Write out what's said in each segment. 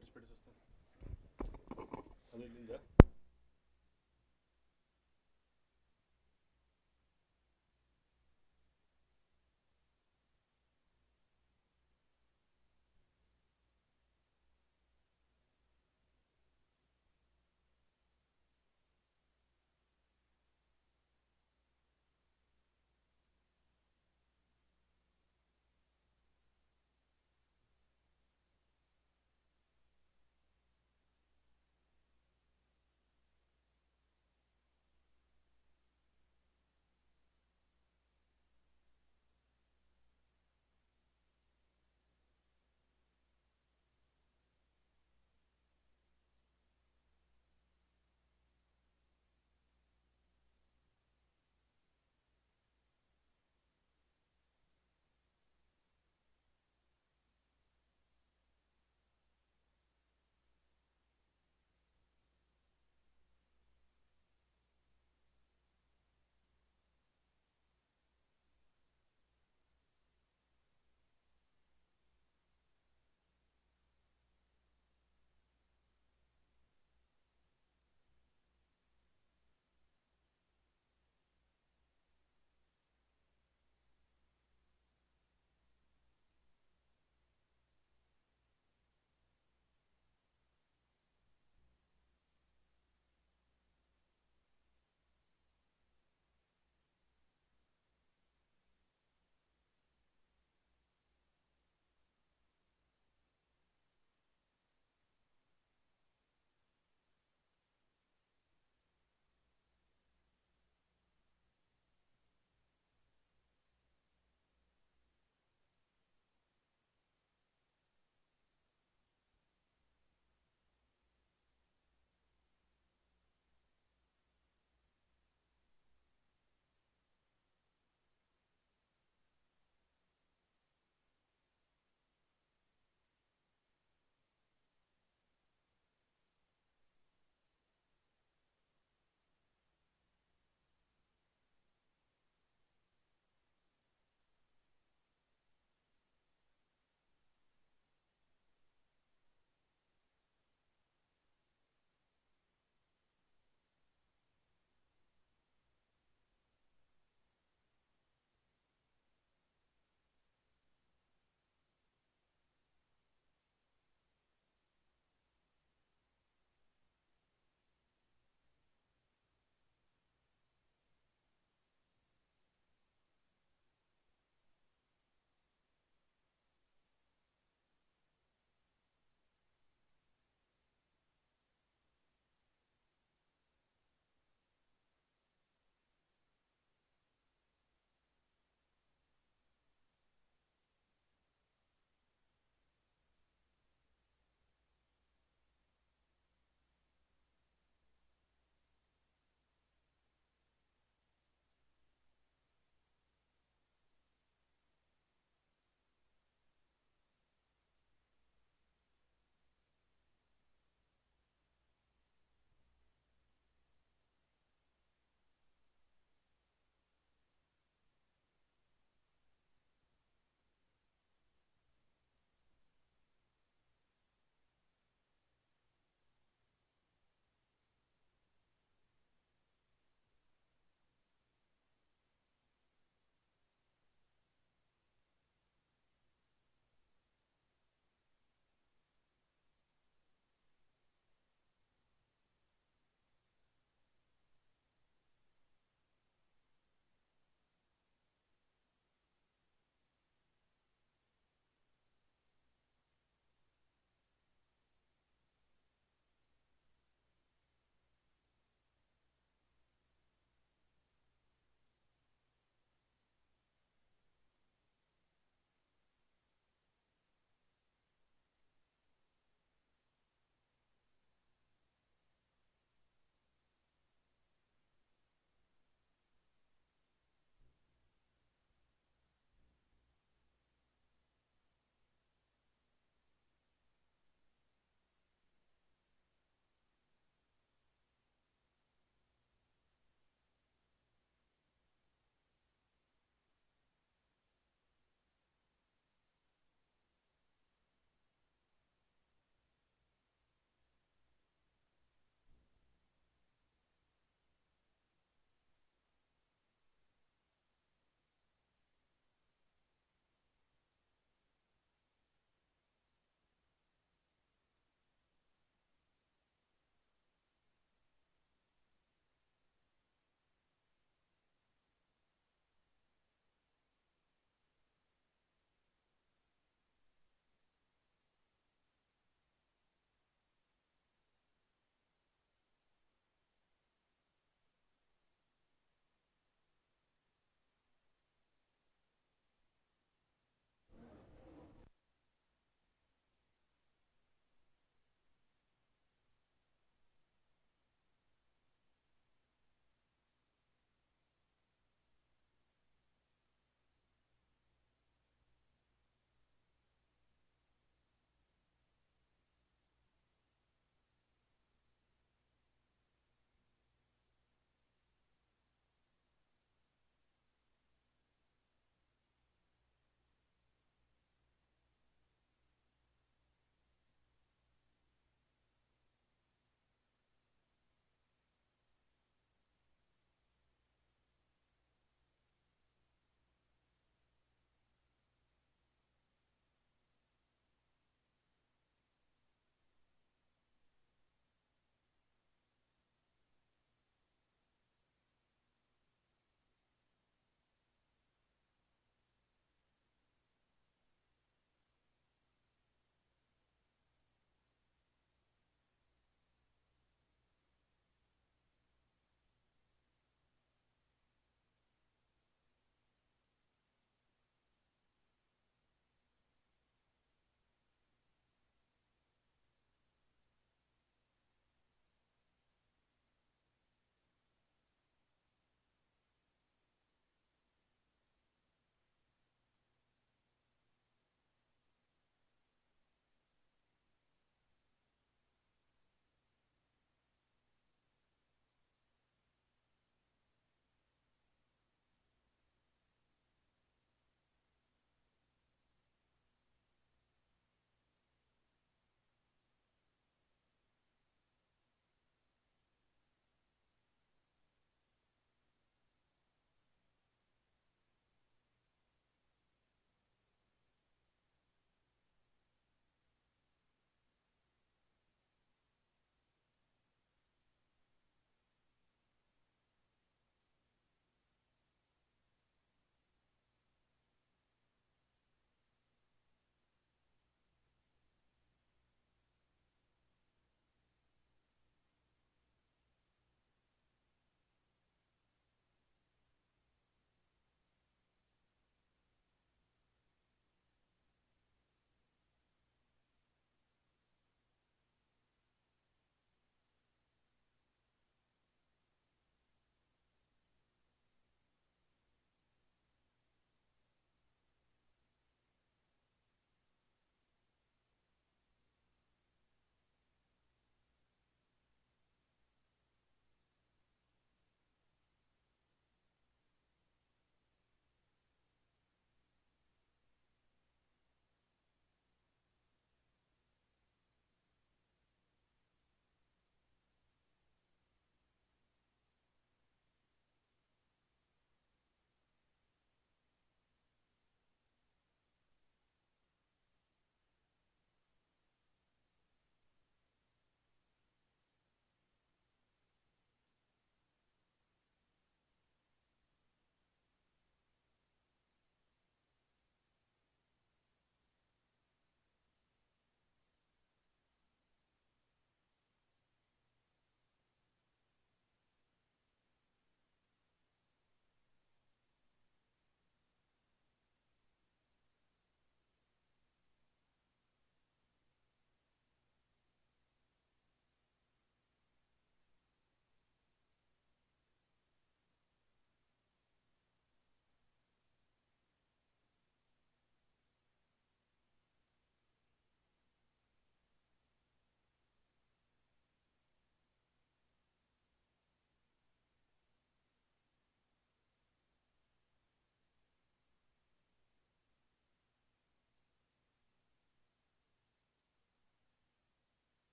antes perder sustento. Hallo Linda.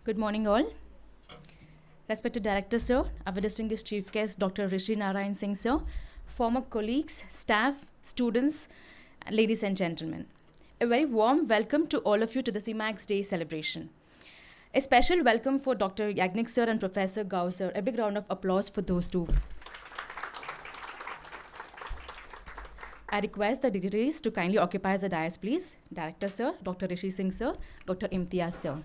Good morning, all. Respected Director, sir, our distinguished Chief Guest, Dr. Rishi Narayan Singh, sir, former colleagues, staff, students, ladies and gentlemen. A very warm welcome to all of you to the Cmmacs Day celebration. A special welcome for Dr. Yagnik, sir, and Professor Gao, sir. A big round of applause for those two. I request the dignitaries to kindly occupy the dais, please. Director, sir, Dr. Rishi Singh, sir, Dr. Imtiaz, sir.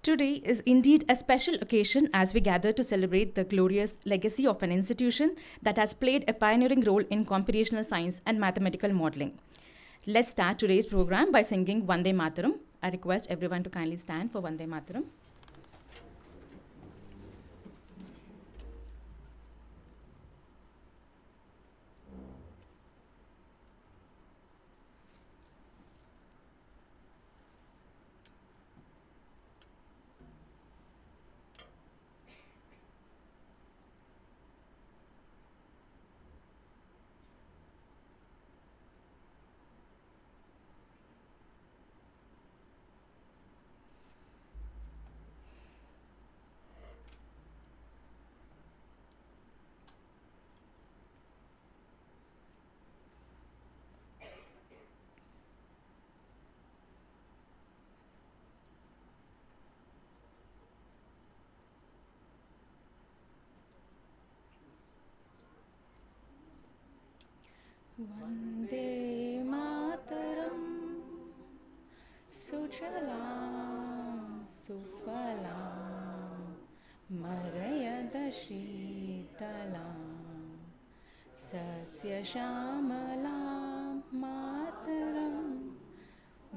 Today is indeed a special occasion as we gather to celebrate the glorious legacy of an institution that has played a pioneering role in computational science and mathematical modeling. Let's start today's program by singing Vande Mataram. I request everyone to kindly stand for Vande Mataram. Vande Mataram Sujalam Sufalam Marayada Shitalam Sasya Shamalam Mataram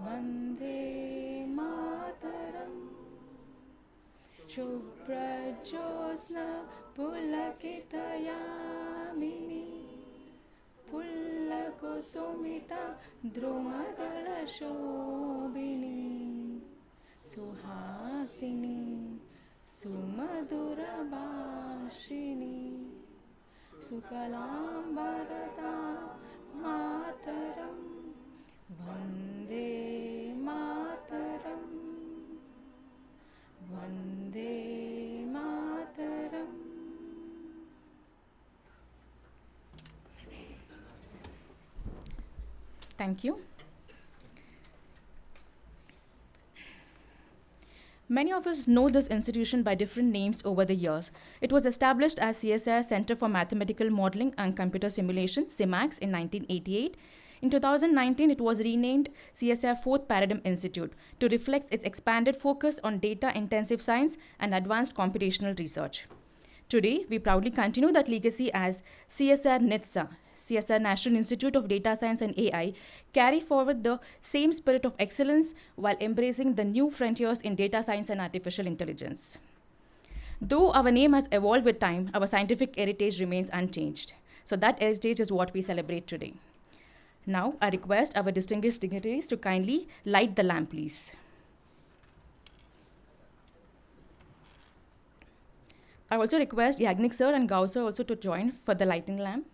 Vande Mataram Shubrajosna Pulakitayamini Pullakusumita Drumadala Shobini Suhasini Sumadura Bhashini Sukalam Bharata Mataram Vande Mataram Vande Mataram. Thank you. Many of us know this institution by different names over the years. It was established as CSIR Center for Mathematical Modeling and Computer Simulation, Cmmacs, in 1988. In 2019, it was renamed CSIR Fourth Paradigm Institute to reflect its expanded focus on data-intensive science and advanced computational research. Today, we proudly continue that legacy as CSIR NITSA, CSIR National Institute of Data Science and AI, carry forward the same spirit of excellence while embracing the new frontiers in data science and artificial intelligence. Though our name has evolved with time, our scientific heritage remains unchanged. So that heritage is what we celebrate today. Now, I request our distinguished dignitaries to kindly light the lamp, please. I also request Yagnik sir and Gao sir also to join for the lighting lamp.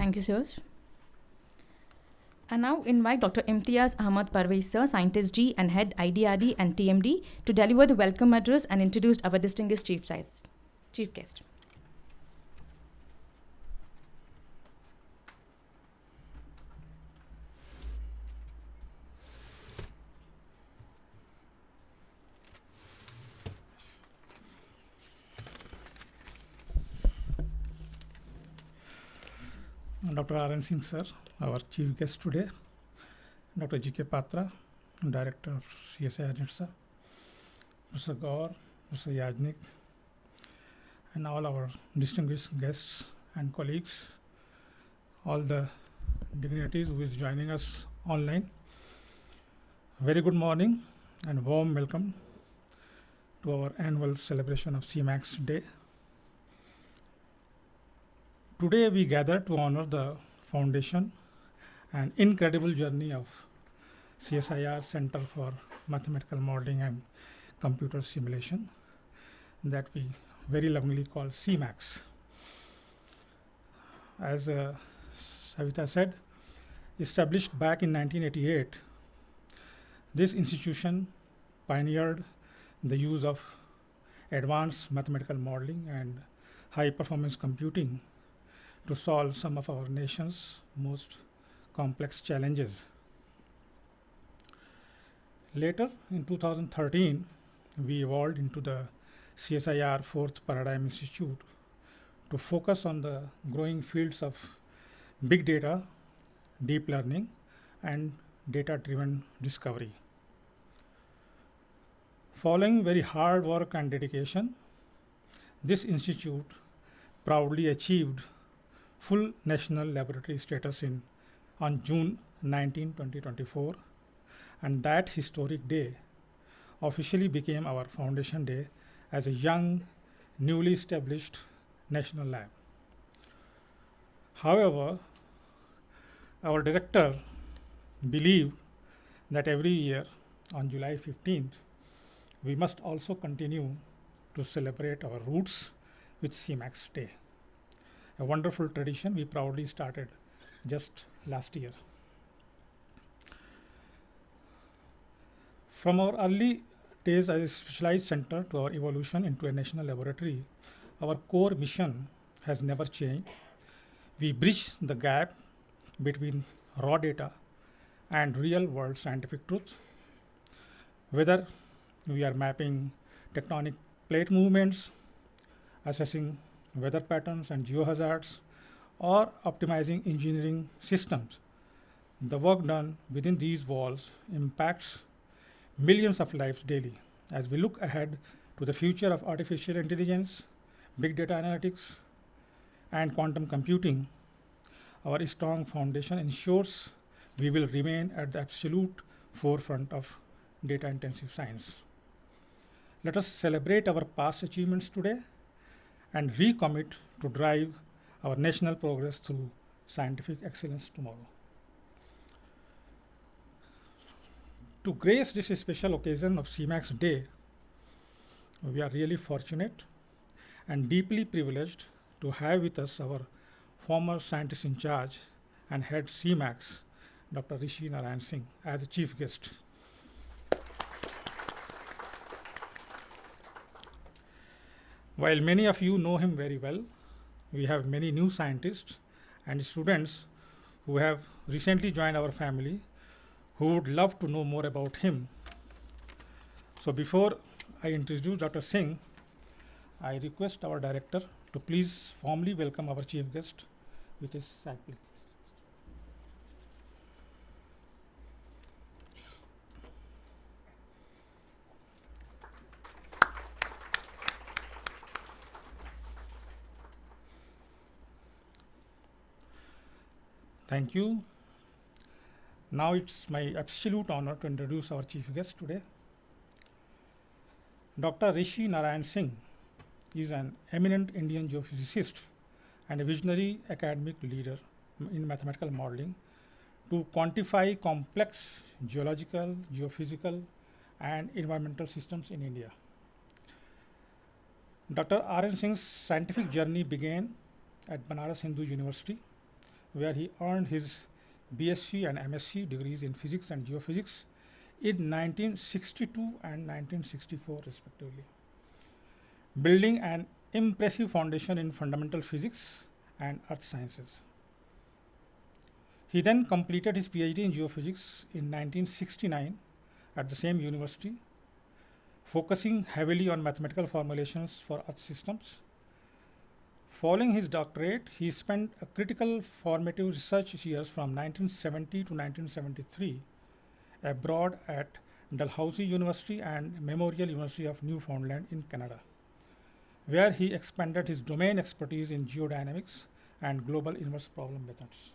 Thank you, sir. And now invite Dr. Imtiaz Ahmad Parvez, sir, Scientist G and Head IDRD and TMD, to deliver the welcome address and introduce our distinguished chief guest. Dr. R.N. Singh, sir, our chief guest today, Dr. G.K. Patra, Director of CSIR NITSA, Mr. Gaur, Mr. Yajnik, and all our distinguished guests and colleagues, all the dignitaries who is joining us online. Very good morning and warm welcome to our annual celebration of Cmmacs Day. Today we gather to honor the foundation and incredible journey of CSIR Center for Mathematical Modeling and Computer Simulation that we very lovingly call Cmmacs. As Savita said, established back in 1988, this institution pioneered the use of advanced mathematical modeling and high performance computing to solve some of our nation's most complex challenges. Later, in 2013, we evolved into the CSIR 4th Paradigm Institute to focus on the growing fields of big data, deep learning, and data-driven discovery. Following very hard work and dedication, this institute proudly achieved full national laboratory status on June 19, 2024, and that historic day officially became our foundation day as a young, newly established national lab. However, our director believed that every year on July 15th, we must also continue to celebrate our roots with Cmmacs Day. A wonderful tradition we proudly started just last year. From our early days as a specialized center to our evolution into a national laboratory, our core mission has never changed. We bridge the gap between raw data and real-world scientific truth. Whether we are mapping tectonic plate movements, assessing weather patterns and geohazards, or optimizing engineering systems, the work done within these walls impacts millions of lives daily. As we look ahead to the future of artificial intelligence, big data analytics, and quantum computing, our strong foundation ensures we will remain at the absolute forefront of data-intensive science. Let us celebrate our past achievements today and recommit to drive our national progress through scientific excellence tomorrow. To grace this special occasion of Cmmacs Day, we are really fortunate and deeply privileged to have with us our former scientist in charge and head Cmmacs, Dr. Rishi Narayan Singh, as a chief guest. While many of you know him very well, we have many new scientists and students who have recently joined our family who would love to know more about him. So before I introduce Dr. Singh, I request our director to please formally welcome our chief guest with his sampling. Thank you. Now it's my absolute honor to introduce our chief guest today. Dr. Rishi Narayan Singh is an eminent Indian geophysicist and a visionary academic leader in mathematical modeling to quantify complex geological, geophysical, and environmental systems in India. Dr. R.N. Singh's scientific journey began at Banaras Hindu University, where he earned his BSc and MSc degrees in physics and geophysics in 1962 and 1964 respectively, building an impressive foundation in fundamental physics and earth sciences. He then completed his PhD in geophysics in 1969 at the same university, focusing heavily on mathematical formulations for earth systems. Following his doctorate, he spent a critical formative research years from 1970 to 1973 abroad at Dalhousie University and Memorial University of Newfoundland in Canada, where he expanded his domain expertise in geodynamics and global inverse problem methods.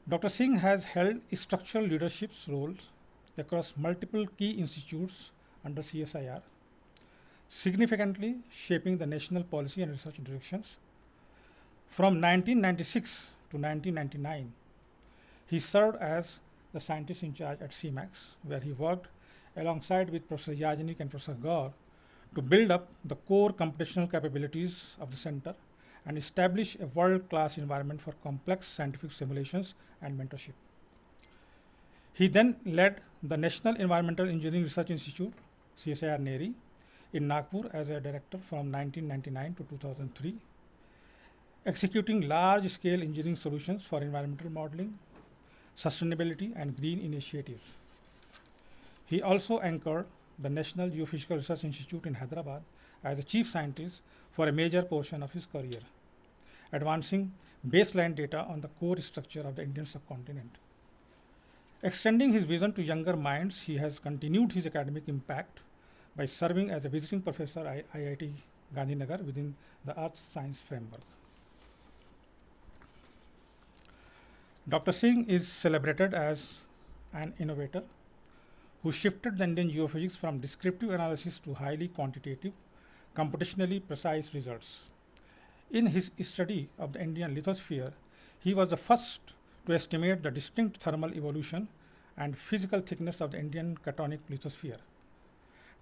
Dr. Singh has held structural leadership roles across multiple key institutes under CSIR, significantly shaping the national policy and research directions. From 1996 to 1999, he served as the scientist in charge at Cmmacs, where he worked alongside with Professor Yajnik and Professor Gaur to build up the core computational capabilities of the center and establish a world-class environment for complex scientific simulations and mentorship. He then led the National Environmental Engineering Research Institute, CSIR NERI, in Nagpur as a director from 1999 to 2003, executing large-scale engineering solutions for environmental modeling, sustainability, and green initiatives. He also anchored the National Geophysical Research Institute in Hyderabad as a chief scientist for a major portion of his career, advancing baseline data on the core structure of the Indian subcontinent. Extending his vision to younger minds, he has continued his academic impact by serving as a visiting professor at IIT Gandhinagar within the Earth Science Framework. Dr. Singh is celebrated as an innovator who shifted the Indian geophysics from descriptive analysis to highly quantitative, computationally precise results. In his study of the Indian lithosphere, he was the first to estimate the distinct thermal evolution and physical thickness of the Indian catonic lithosphere,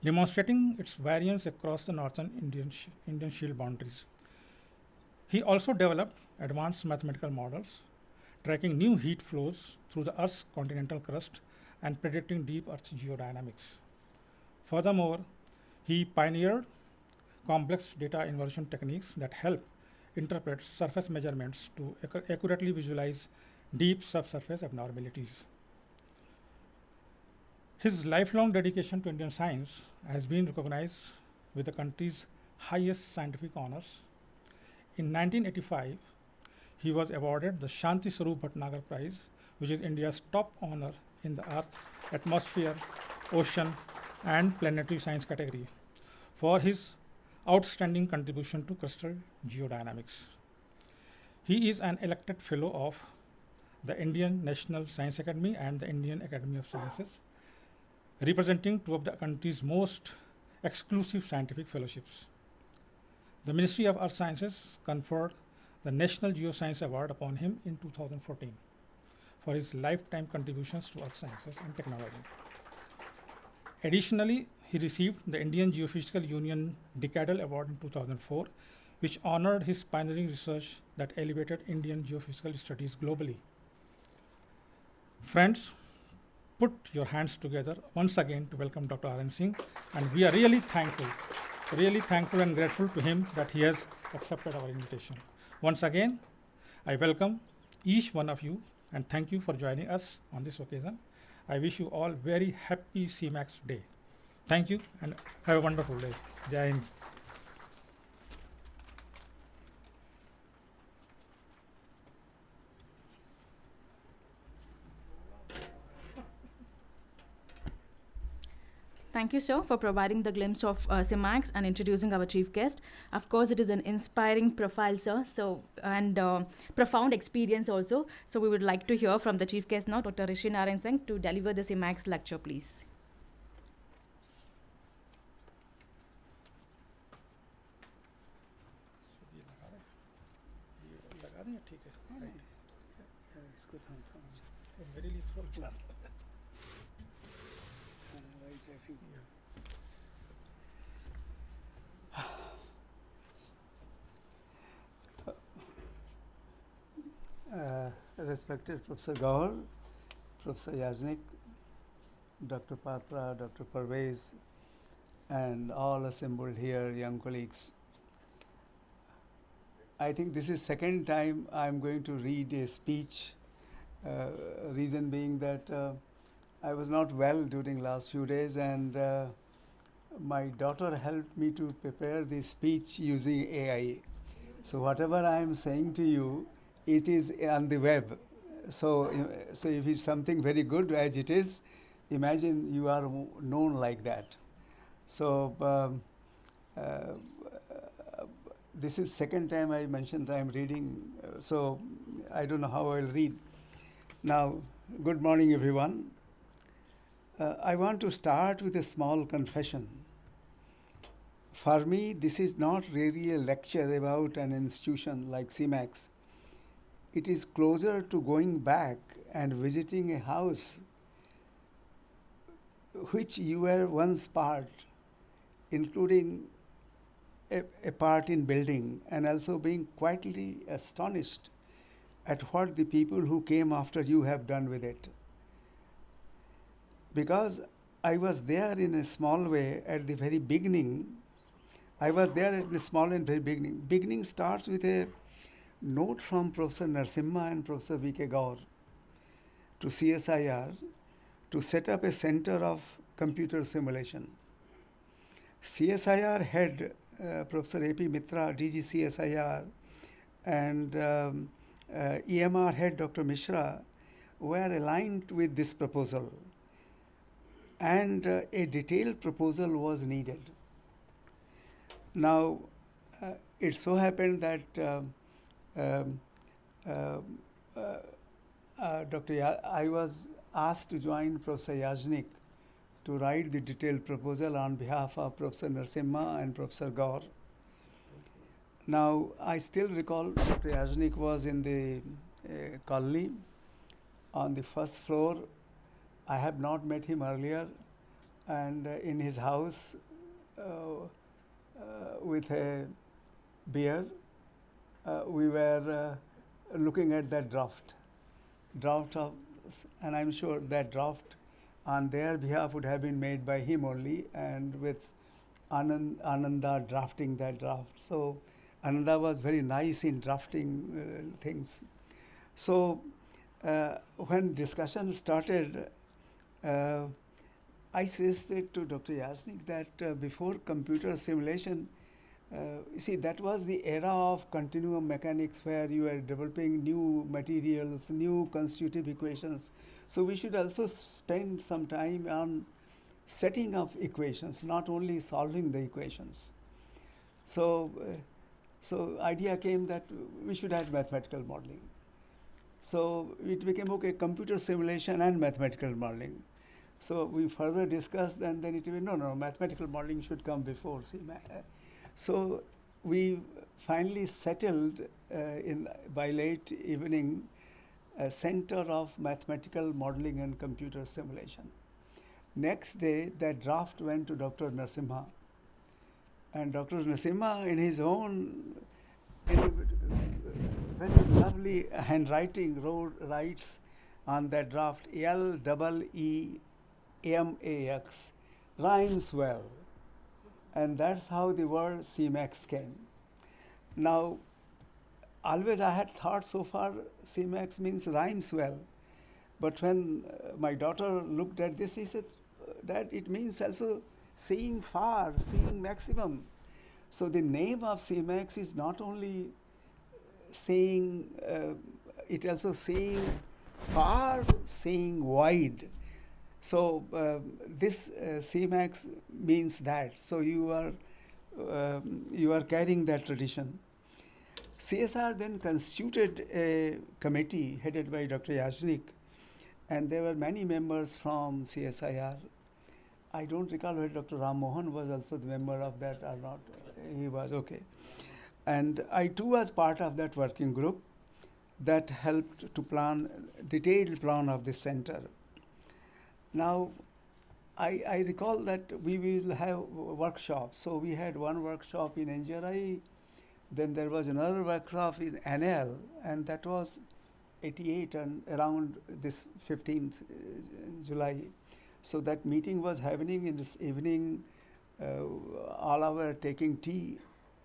demonstrating its variance across the northern Indian shield boundaries. He also developed advanced mathematical models, tracking new heat flows through the Earth's continental crust and predicting deep Earth geodynamics. Furthermore, he pioneered complex data inversion techniques that help interpret surface measurements to accurately visualize deep subsurface abnormalities. His lifelong dedication to Indian science has been recognized with the country's highest scientific honors. In 1985, he was awarded the Shanti Swarup Bhatnagar Prize, which is India's top honor in the Earth, atmosphere, ocean, and planetary science category, for his outstanding contribution to crustal geodynamics. He is an elected fellow of the Indian National Science Academy and the Indian Academy of Sciences, representing two of the country's most exclusive scientific fellowships. The Ministry of Earth Sciences conferred the National Geoscience Award upon him in 2014 for his lifetime contributions to earth sciences and technology. Additionally, he received the Indian Geophysical Union Decadal Award in 2004, which honored his pioneering research that elevated Indian geophysical studies globally. Friends, put your hands together once again to welcome Dr. R.N. Singh, and we are really thankful and grateful to him that he has accepted our invitation. Once again, I welcome each one of you and thank you for joining us on this occasion. I wish you all very happy Cmmacs Day. Thank you and have a wonderful day. Jai Hind. Thank you, sir, for providing the glimpse of Cmmacs and introducing our chief guest. Of course, it is an inspiring profile, sir, and profound experience also. So we would like to hear from the chief guest now, Dr. Rishi Narayan Singh, to deliver the Cmmacs lecture, please. respected Professor Gaur, Professor Yajnik, Dr. Patra, Dr. Parvez, and all assembled here, young colleagues. I think this is second time I'm going to read a speech, reason being that I was not well during last few days, and my daughter helped me to prepare the speech using AI. So whatever I am saying to you, it is on the web. So if it's something very good as it is, imagine you are known like that. So this is second time I mentioned I am reading, so I don't know how I'll read. Now, good morning, everyone. I want to start with a small confession. For me, this is not really a lecture about an institution like Cmmacs. It is closer to going back and visiting a house which you were once part, including a part in building, and also being quietly astonished at what the people who came after you have done with it. Because I was there in a small way at the very beginning. I was there at the small and very beginning. Beginning starts with a note from Professor Narasimha and Professor V.K. Gaur to CSIR to set up a center of computer simulation. CSIR head Professor A.P. Mitra, DG CSIR, and EMR head Dr. Mishra were aligned with this proposal, and a detailed proposal was needed. Now, it so happened that I was asked to join Professor Yajnik to write the detailed proposal on behalf of Professor Narasimha and Professor Gaur. Now, I still recall Dr. Yajnik was in the colony on the first floor. I have not met him earlier, and in his house with a beer, we were looking at that draft of, and I'm sure that draft on their behalf would have been made by him only, and with Ananda drafting that draft. So Ananda was very nice in drafting things. So when discussion started, I suggested to Dr. Yajnik that before computer simulation, you see, that was the era of continuum mechanics where you were developing new materials, new constitutive equations. So we should also spend some time on setting up equations, not only solving the equations. So idea came that we should have mathematical modeling. So it became, okay, computer simulation and mathematical modeling. So we further discussed, and then it became, no, mathematical modeling should come before Cmmacs. So we finally settled by late evening a center of mathematical modeling and computer simulation. Next day, that draft went to Dr. Narasimha. And Dr. Narasimha, in his own very lovely handwriting, writes on that draft, LEEMAX, rhymes well. And that's how the word Cmmacs came. Now, always I had thought so far Cmmacs means rhymes well. But when my daughter looked at this, he said that it means also seeing far, seeing maximum. So the name of Cmmacs is not only saying, it also saying far, saying wide. So this Cmmacs means that. So you are carrying that tradition. CSR then constituted a committee headed by Dr. Yajnik, and there were many members from CSIR. I don't recall whether Dr. Ram Mohan was also the member of that or not. He was, okay. And I too was part of that working group that helped to plan detailed plan of this center. Now, I recall that we will have workshops. So we had one workshop in NJRI, then there was another workshop in NL, and that was 88 and around this 15th July. So that meeting was happening in this evening. All our taking tea,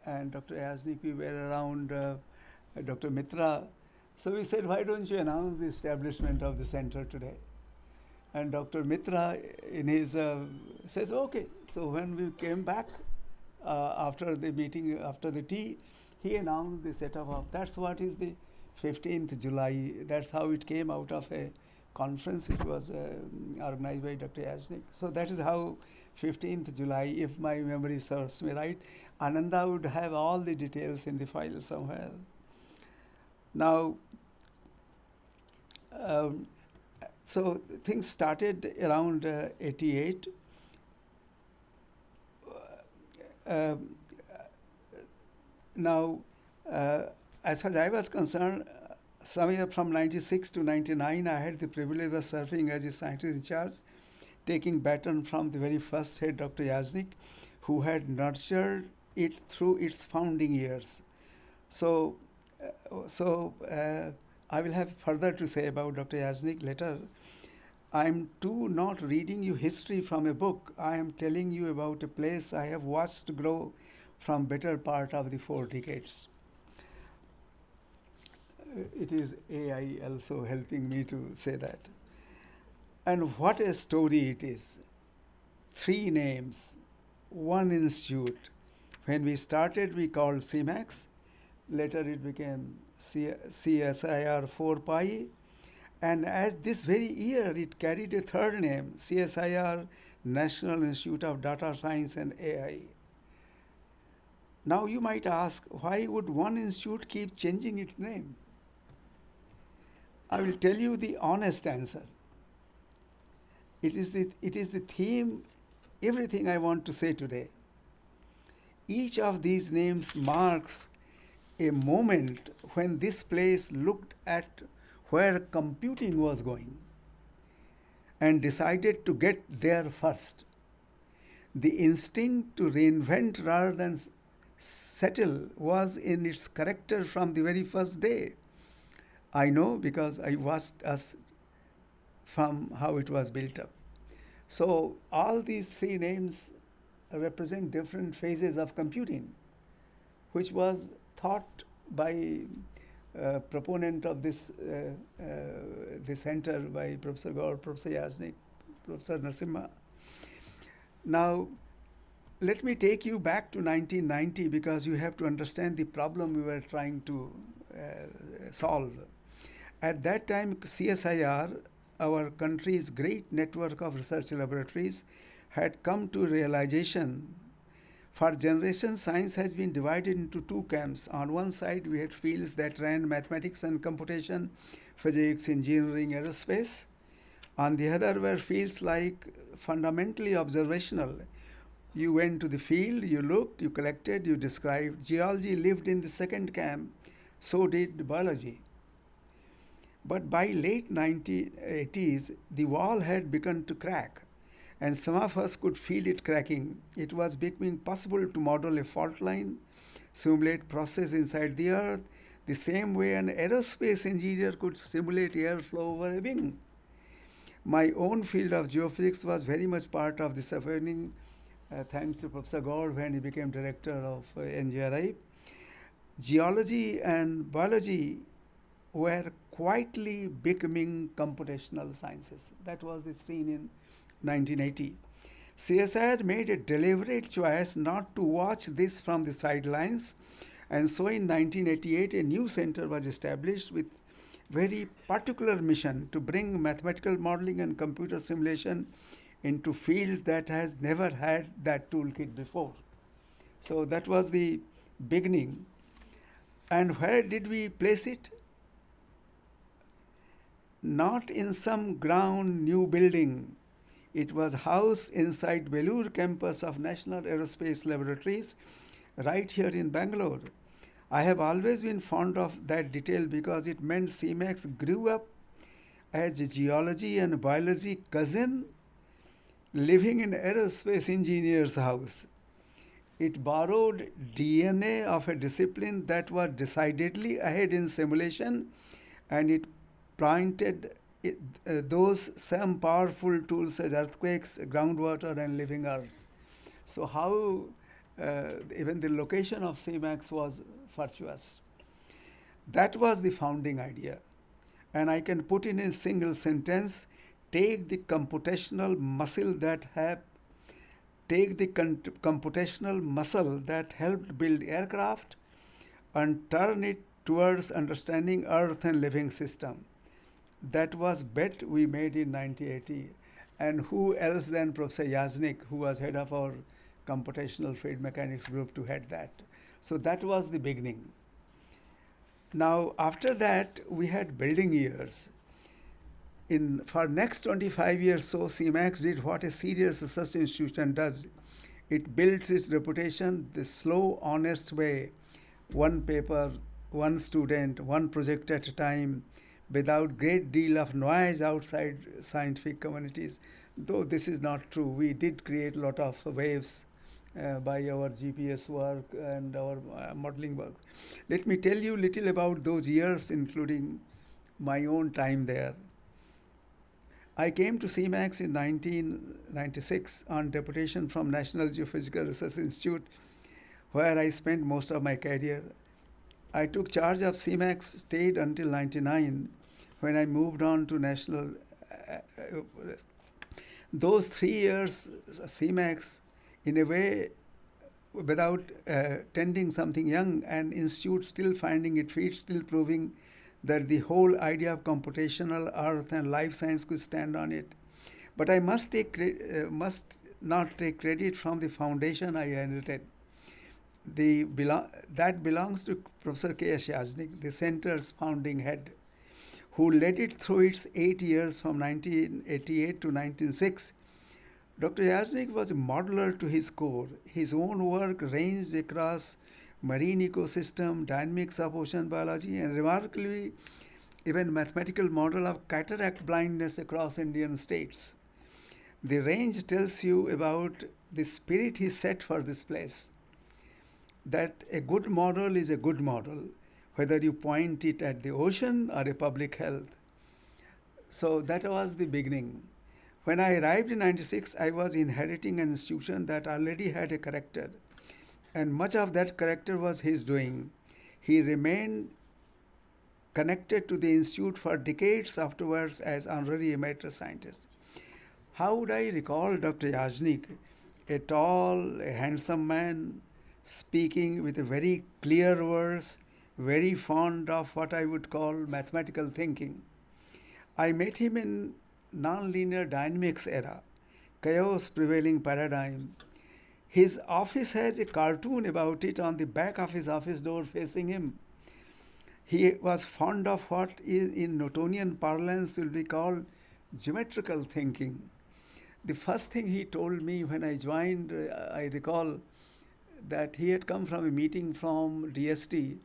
and Dr. Yaznik, we were around Dr. Mitra. So we said, why don't you announce the establishment of the center today? And Dr. Mitra in his says, okay. So when we came back after the meeting, after the tea, he announced the setup of, that's what is the 15th July. That's how it came out of a conference. It was organized by Dr. Yaznik. So that is how 15th July, if my memory serves me right. Ananda would have all the details in the file somewhere. Now, so things started around 88. Now, as far as I was concerned, somewhere from 96 to 99, I had the privilege of serving as a scientist in charge, taking baton from the very first head, Dr. Yaznik, who had nurtured it through its founding years. So I will have further to say about Dr. Yaznik later. I'm too not reading you history from a book. I am telling you about a place I have watched grow from better part of the 4 decades. It is AI also helping me to say that. And what a story it is. 3 names, 1 institute. When we started, we called Cmmacs. Later it became CSIR 4 Pi. And at this very year, it carried a 3rd name, CSIR, National Institute of Data Science and AI. Now you might ask, why would one institute keep changing its name? I will tell you the honest answer. It is the theme, everything I want to say today. Each of these names marks a moment when this place looked at where computing was going and decided to get there first. The instinct to reinvent rather than settle was in its character from the very first day. I know because I watched us from how it was built up. So all these 3 names represent different phases of computing, which was thought by proponent of this the center by Professor Gaur, Professor Yaznik, Professor Narasimha. Now, let me take you back to 1990 because you have to understand the problem we were trying to solve. At that time, CSIR, our country's great network of research laboratories, had come to realization. For generations, science has been divided into 2 camps. On one side, we had fields that ran mathematics and computation, physics, engineering, aerospace. On the other were fields like fundamentally observational. You went to the field, you looked, you collected, you described. Geology lived in the second camp, so did biology. But by late 1980s, the wall had begun to crack, and some of us could feel it cracking. It was becoming possible to model a fault line, simulate process inside the earth, the same way an aerospace engineer could simulate airflow over a wing. My own field of geophysics was very much part of this happening, thanks to Professor Gaur when he became director of NGRI. Geology and biology were quietly becoming computational sciences. That was the scene in 1980. CSIR made a deliberate choice not to watch this from the sidelines, and so in 1988 a new center was established with very particular mission to bring mathematical modeling and computer simulation into fields that has never had that toolkit before. So that was the beginning. And where did we place it? Not in some ground new building. It was housed inside Belur campus of National Aerospace Laboratories right here in Bangalore. I have always been fond of that detail because it meant Cmmacs grew up as a geology and biology cousin living in aerospace engineer's house. It borrowed DNA of a discipline that was decidedly ahead in simulation, and it pointed those some powerful tools as earthquakes, groundwater, and living earth. So how even the location of Cmmacs was virtuous. That was the founding idea. And I can put in a single sentence, take the computational muscle that helped build aircraft and turn it towards understanding Earth and living system. That was bet we made in 1980. And who else than Professor Yasnik, who was head of our computational fluid mechanics group, to head that. So that was the beginning. Now, after that, we had building years. For next 25 years, so Cmmacs did what a serious research institution does. It built its reputation the slow, honest way, one paper, one student, one project at a time, without great deal of noise outside scientific communities. Though this is not true, we did create a lot of waves by our GPS work and our modeling work. Let me tell you a little about those years, including my own time there. I came to Cmmacs in 1996 on deputation from National Geophysical Research Institute, where I spent most of my career. I took charge of Cmmacs, stayed until 99, when I moved on to National. Those 3 years, Cmmacs, in a way, without tending something young, and institute still finding its feet, still proving that the whole idea of computational earth and life science could stand on it. But I must not take credit from the foundation I inherited. That belongs to Professor K.S. Yasnik, the center's founding head, who led it through its 8 years from 1988 to 1906. Dr. Yasnik was a modeler to his core. His own work ranged across marine ecosystem, dynamics of ocean biology, and remarkably, even mathematical model of cataract blindness across Indian states. The range tells you about the spirit he set for this place, that a good model is a good model, whether you point it at the ocean or a public health. So that was the beginning. When I arrived in 96, I was inheriting an institution that already had a character, and much of that character was his doing. He remained connected to the institute for decades afterwards as honorary emeritus scientist. How would I recall Dr. Yasnik? A tall, a handsome man, speaking with a very clear verse, very fond of what I would call mathematical thinking. I met him in nonlinear dynamics era, chaos prevailing paradigm. His office has a cartoon about it on the back of his office door facing him. He was fond of what in Newtonian parlance will be called geometrical thinking. The first thing he told me when I joined, I recall that he had come from a meeting from DST,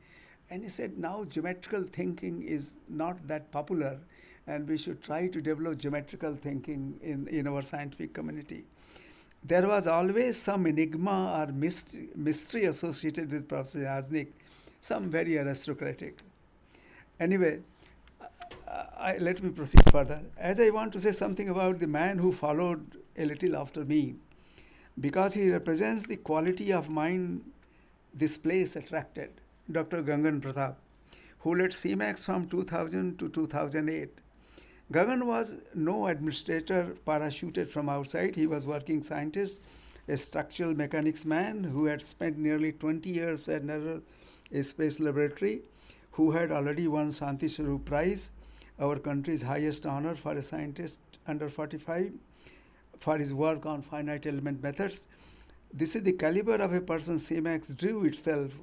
and he said, now geometrical thinking is not that popular, and we should try to develop geometrical thinking in our scientific community. There was always some enigma or mystery associated with Professor Yasnik, some very aristocratic. Anyway, let me proceed further. As I want to say something about the man who followed a little after me, because he represents the quality of mind this place attracted, Dr. Gangan Pratap, who led Cmmacs from 2000 to 2008. Gagan was no administrator parachuted from outside. He was working scientist, a structural mechanics man who had spent nearly 20 years at National Space Laboratory, who had already won Shanti Swarup Prize, our country's highest honor for a scientist under 45, for his work on finite element methods. This is the caliber of a person Cmmacs drew itself.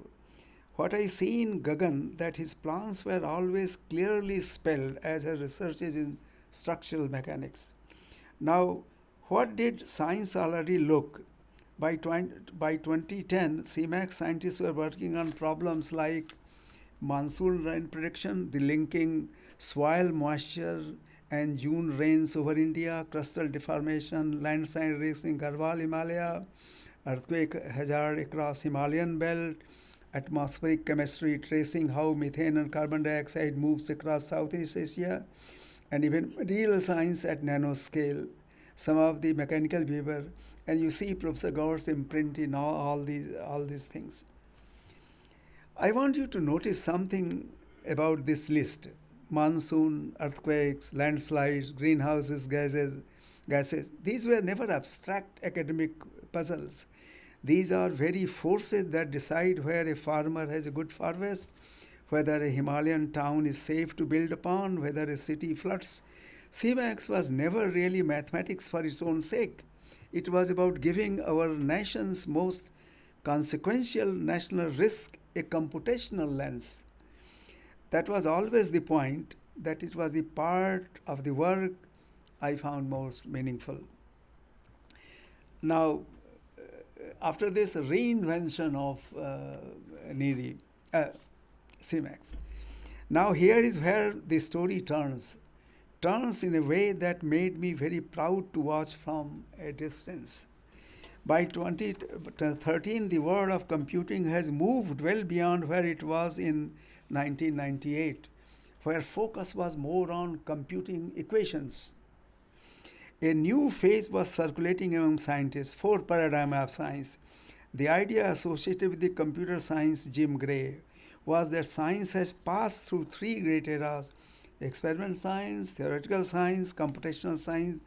What I see in Gagan, that his plans were always clearly spelled as her research is in structural mechanics. Now, what did science already look? By 2010, Cmmacs scientists were working on problems like monsoon rain prediction, the linking soil moisture and June rains over India, crustal deformation, landslide risk in Garhwal Himalaya, earthquake hazard across Himalayan belt, atmospheric chemistry, tracing how methane and carbon dioxide moves across Southeast Asia, and even material science at nanoscale, some of the mechanical behavior, and you see Professor Gaur's imprint in all these things. I want you to notice something about this list: monsoon, earthquakes, landslides, greenhouses, gases. These were never abstract academic puzzles. These are very forces that decide where a farmer has a good harvest, whether a Himalayan town is safe to build upon, whether a city floods. Cmmacs was never really mathematics for its own sake. It was about giving our nation's most consequential national risk a computational lens. That was always the point, that it was the part of the work I found most meaningful. Now, after this reinvention of Cmmacs, now here is where the story turns in a way that made me very proud to watch from a distance. By 2013, the world of computing has moved well beyond where it was in 1998, where focus was more on computing equations. A new phase was circulating among scientists, fourth paradigm of science. The idea associated with the computer science Jim Gray was that science has passed through three great eras: experimental science, theoretical science, computational science,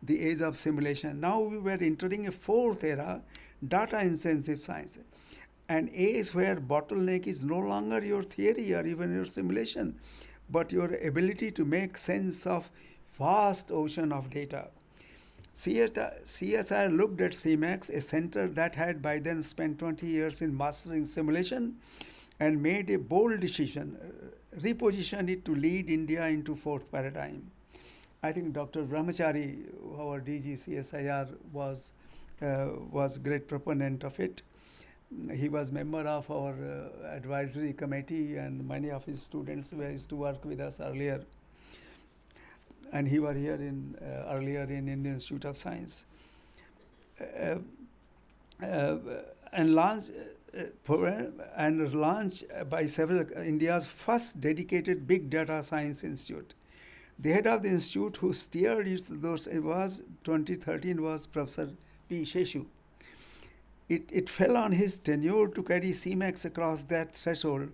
the age of simulation. Now we were entering a fourth era, data-intensive science, an age where bottleneck is no longer your theory or even your simulation, but your ability to make sense of vast ocean of data. CSIR looked at Cmmacs, a center that had by then spent 20 years in mastering simulation, and made a bold decision, reposition it to lead India into fourth paradigm. I think Dr. Brahmachari, our DG CSIR, was great proponent of it. He was member of our advisory committee, and many of his students who used to work with us earlier. And he was here earlier in Indian Institute of Science. And launched by several India's first dedicated big data science institute. The head of the institute who steered it was 2013 was Professor P. Sheshu. It fell on his tenure to carry Cmmacs across that threshold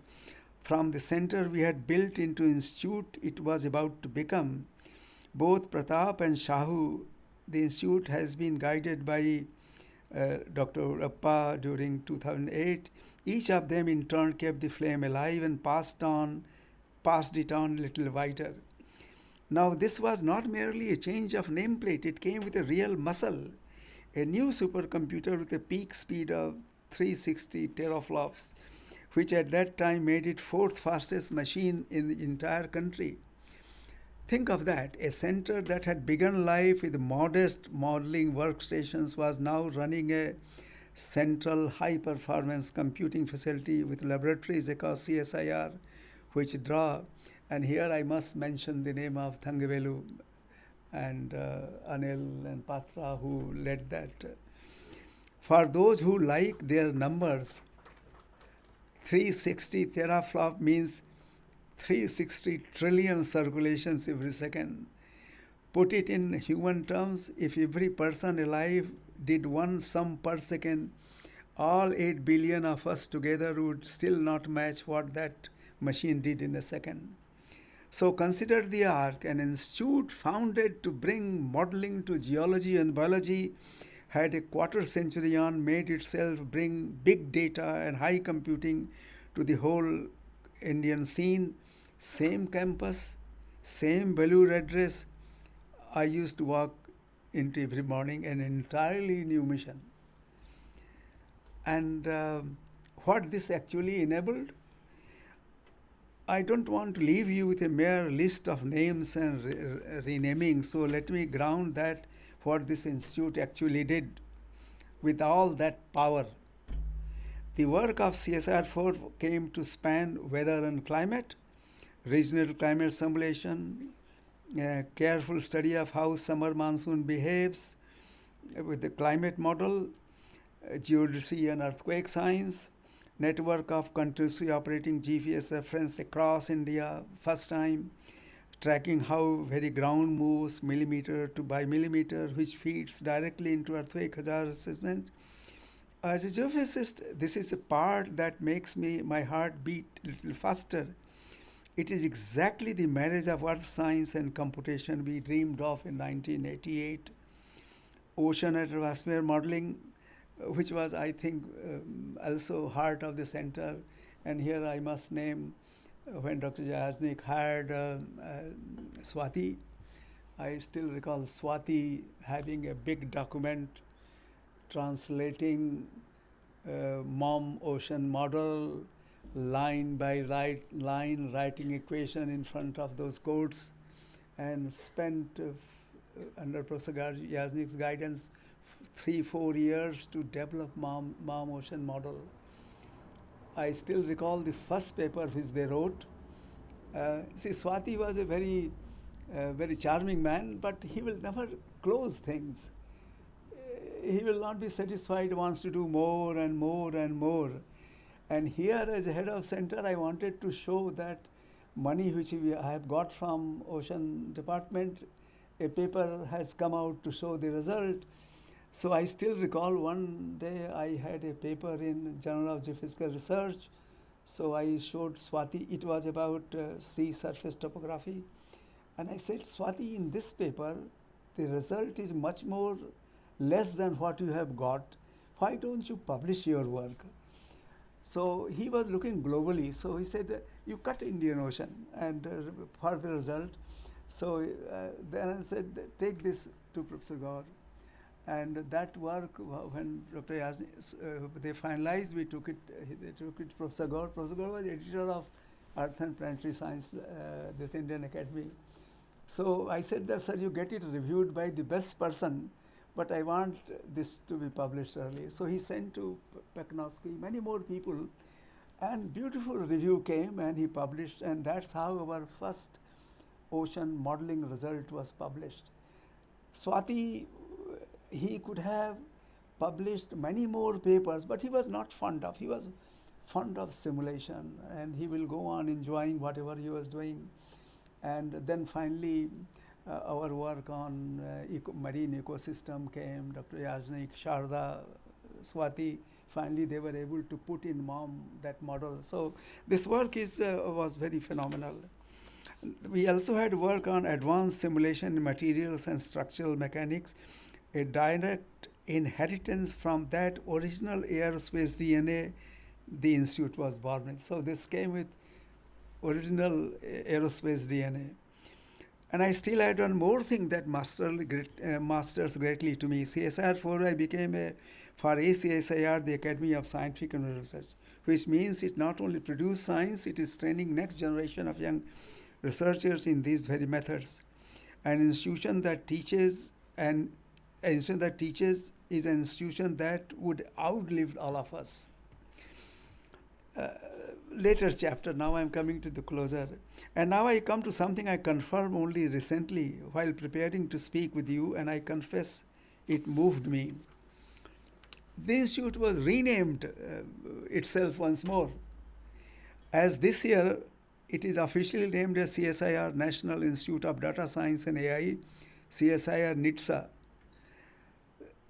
from the center we had built into institute it was about to become. Both Pratap and Shahu, the institute has been guided by Dr. Urappa during 2008. Each of them in turn kept the flame alive and passed it on a little wider. Now this was not merely a change of nameplate, it came with a real muscle, a new supercomputer with a peak speed of 360 teraflops, which at that time made it fourth fastest machine in the entire country. Think of that, a center that had begun life with modest modeling workstations was now running a central high-performance computing facility with laboratories across CSIR, which draw, and here I must mention the name of Thangavelu and Anil and Patra who led that. For those who like their numbers, 360 teraflop means 360 trillion circulations every second. Put it in human terms, if every person alive did one sum per second, all 8 billion of us together would still not match what that machine did in a second. So consider the arc, an institute founded to bring modeling to geology and biology had a quarter century on made itself bring big data and high computing to the whole Indian scene. Same campus, same velour address. I used to walk into every morning, an entirely new mission. And what this actually enabled, I don't want to leave you with a mere list of names and renaming, so let me ground that what this institute actually did with all that power. The work of CSIR4 came to span weather and climate, regional climate simulation, careful study of how summer monsoon behaves with the climate model, geodesy and earthquake science, network of continuously operating GPS reference across India, first time, tracking how very ground moves millimeter to by millimeter, which feeds directly into earthquake hazard assessment. As a geophysicist, this is a part that makes my heart beat a little faster. It is exactly the marriage of earth science and computation we dreamed of in 1988. Ocean atmosphere modeling, which was, I think, also heart of the center. And here I must name when Dr. Jayasnik hired Swati. I still recall Swati having a big document translating MOM ocean model, line by line, writing equation in front of those codes, and spent under Professor Yasnik's guidance 3-4 years to develop MOM ocean model. I still recall the first paper which they wrote. See, Swati was a very charming man, but he will never close things. He will not be satisfied, wants to do more and more and more. And here, as a head of center, I wanted to show that money which I have got from Ocean Department, a paper has come out to show the result. So I still recall one day I had a paper in Journal of Geophysical Research. So I showed Swati, it was about sea surface topography. And I said, Swati, in this paper, the result is much more less than what you have got. Why don't you publish your work? So he was looking globally. So he said, you cut Indian Ocean and for the result. So then I said, take this to Professor Gaur. And that work, when Dr. Yasnik, they finalized, they took it to Professor Gaur. Professor Gaur was editor of Earth and Planetary Science, this Indian Academy. So I said that, sir, you get it reviewed by the best person, but I want this to be published early. So he sent to Peknowski, many more people, and beautiful review came and he published, and that's how our first ocean modeling result was published. Swati, he could have published many more papers, but he was not fond of. He was fond of simulation, and he will go on enjoying whatever he was doing. And then finally, our work on marine ecosystem came. Dr. Yasnik, Sharda, Swati, finally they were able to put in MOM that model. So this work was very phenomenal. We also had work on advanced simulation in materials and structural mechanics, a direct inheritance from that original aerospace DNA the institute was born with. So this came with original aerospace DNA. And I still had one more thing that masters greatly to me. CSIR-4, I became for ACSIR, the Academy of Scientific and Research, which means it not only produces science, it is training next generation of young researchers in these very methods. An institution that teaches is an institution that would outlive all of us. Later chapter, now I'm coming to the closer. And now I come to something I confirmed only recently while preparing to speak with you, and I confess it moved me. The institute was renamed itself once more. As this year, it is officially named as CSIR National Institute of Data Science and AI, CSIR NITSA.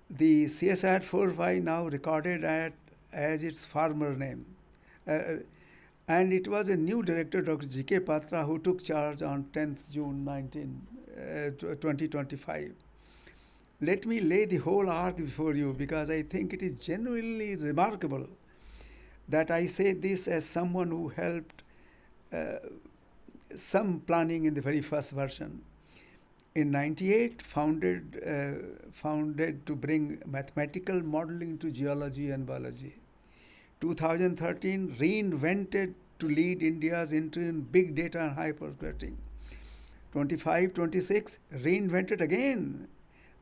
The CSIR-4Y now recorded as its former name. And it was a new director, Dr. G.K. Patra, who took charge on 10th June 2025. Let me lay the whole arc before you, because I think it is genuinely remarkable that I say this as someone who helped some planning in the very first version. In 98, founded to bring mathematical modeling to geology and biology. 2013, reinvented to lead India's entry in big data and hypercomputing. 25-26, reinvented again,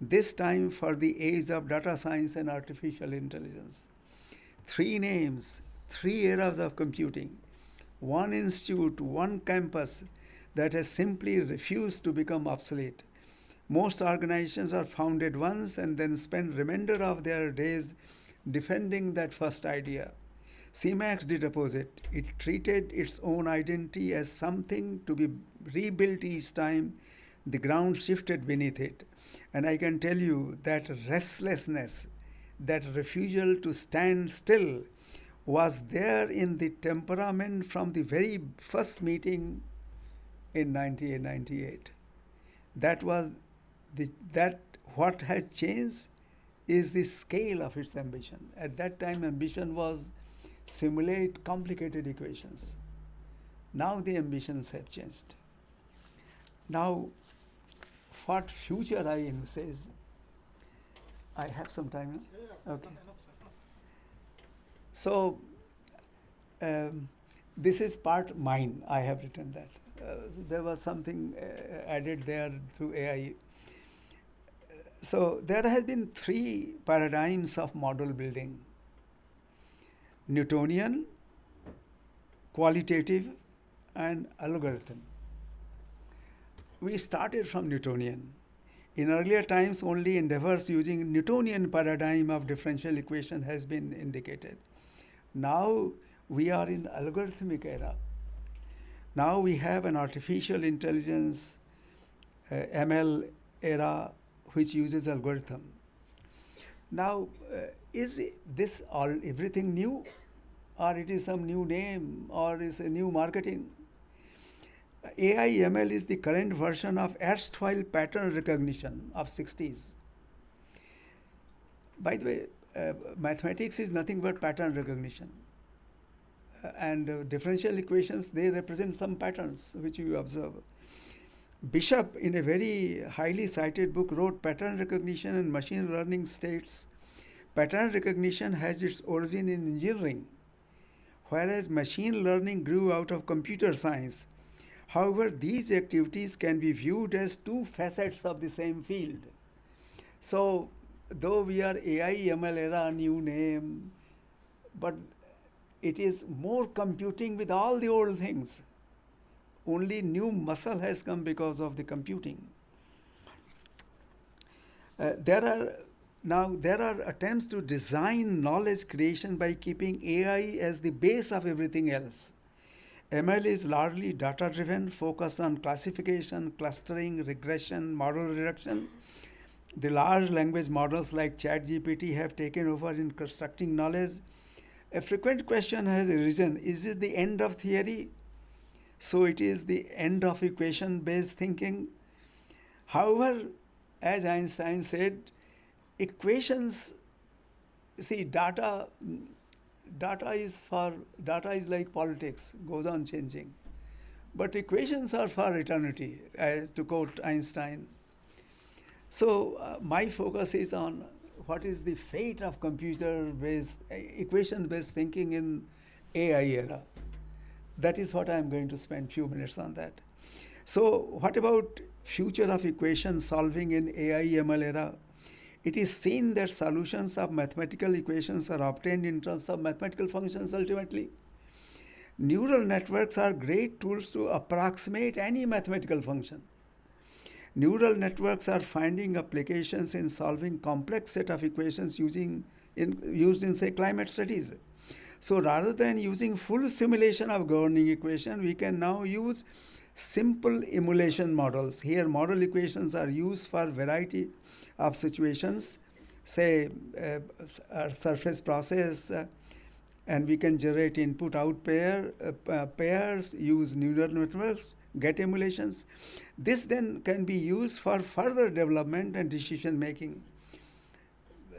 this time for the age of data science and artificial intelligence. 3 names, 3 eras of computing, 1 institute, 1 campus that has simply refused to become obsolete. Most organizations are founded once and then spend remainder of their days defending that first idea. Cmmacs did opposite. It treated its own identity as something to be rebuilt each time the ground shifted beneath it. And I can tell you that restlessness, that refusal to stand still, was there in the temperament from the very first meeting in 1998. That was that what has changed is the scale of its ambition. At that time, ambition was simulate complicated equations. Now the ambitions have changed. Now, what future I says, I have some time. No? Okay. So, this is part mine. I have written that. There was something added there through AI. So there has been three paradigms of model building: Newtonian, qualitative, and algorithm. We started from Newtonian. In earlier times, only endeavors using Newtonian paradigm of differential equation has been indicated. Now we are in algorithmic era. Now we have an artificial intelligence ML era which uses algorithm. Now, is this all everything new, or it is some new name, or is a new marketing? AI ML is the current version of erstwhile pattern recognition of 60s. By the way, mathematics is nothing but pattern recognition. And differential equations, they represent some patterns which you observe. Bishop, in a very highly cited book, wrote pattern recognition and machine learning states pattern recognition has its origin in engineering, whereas machine learning grew out of computer science. However, these activities can be viewed as two facets of the same field. So, though we are AI ML era, new name, but it is more computing with all the old things. Only new muscle has come because of the computing. There are attempts to design knowledge creation by keeping AI as the base of everything else. ML is largely data-driven, focused on classification, clustering, regression, model reduction. The large language models like ChatGPT have taken over in constructing knowledge. A frequent question has arisen: is it the end of theory? So it is the end of equation-based thinking. However, as Einstein said, equations, see, data is like politics, goes on changing. But equations are for eternity, as to quote Einstein. So my focus is on what is the fate of computer-based, equation-based thinking in AI era. That is what I am going to spend few minutes on that. So what about future of equation solving in AI ML era? It is seen that solutions of mathematical equations are obtained in terms of mathematical functions ultimately. Neural networks are great tools to approximate any mathematical function. Neural networks are finding applications in solving complex set of equations used in say climate studies. So rather than using full simulation of governing equation, we can now use simple emulation models. Here model equations are used for variety of situations, say a surface process, and we can generate input-out pairs, use neural networks, get emulations. This then can be used for further development and decision making,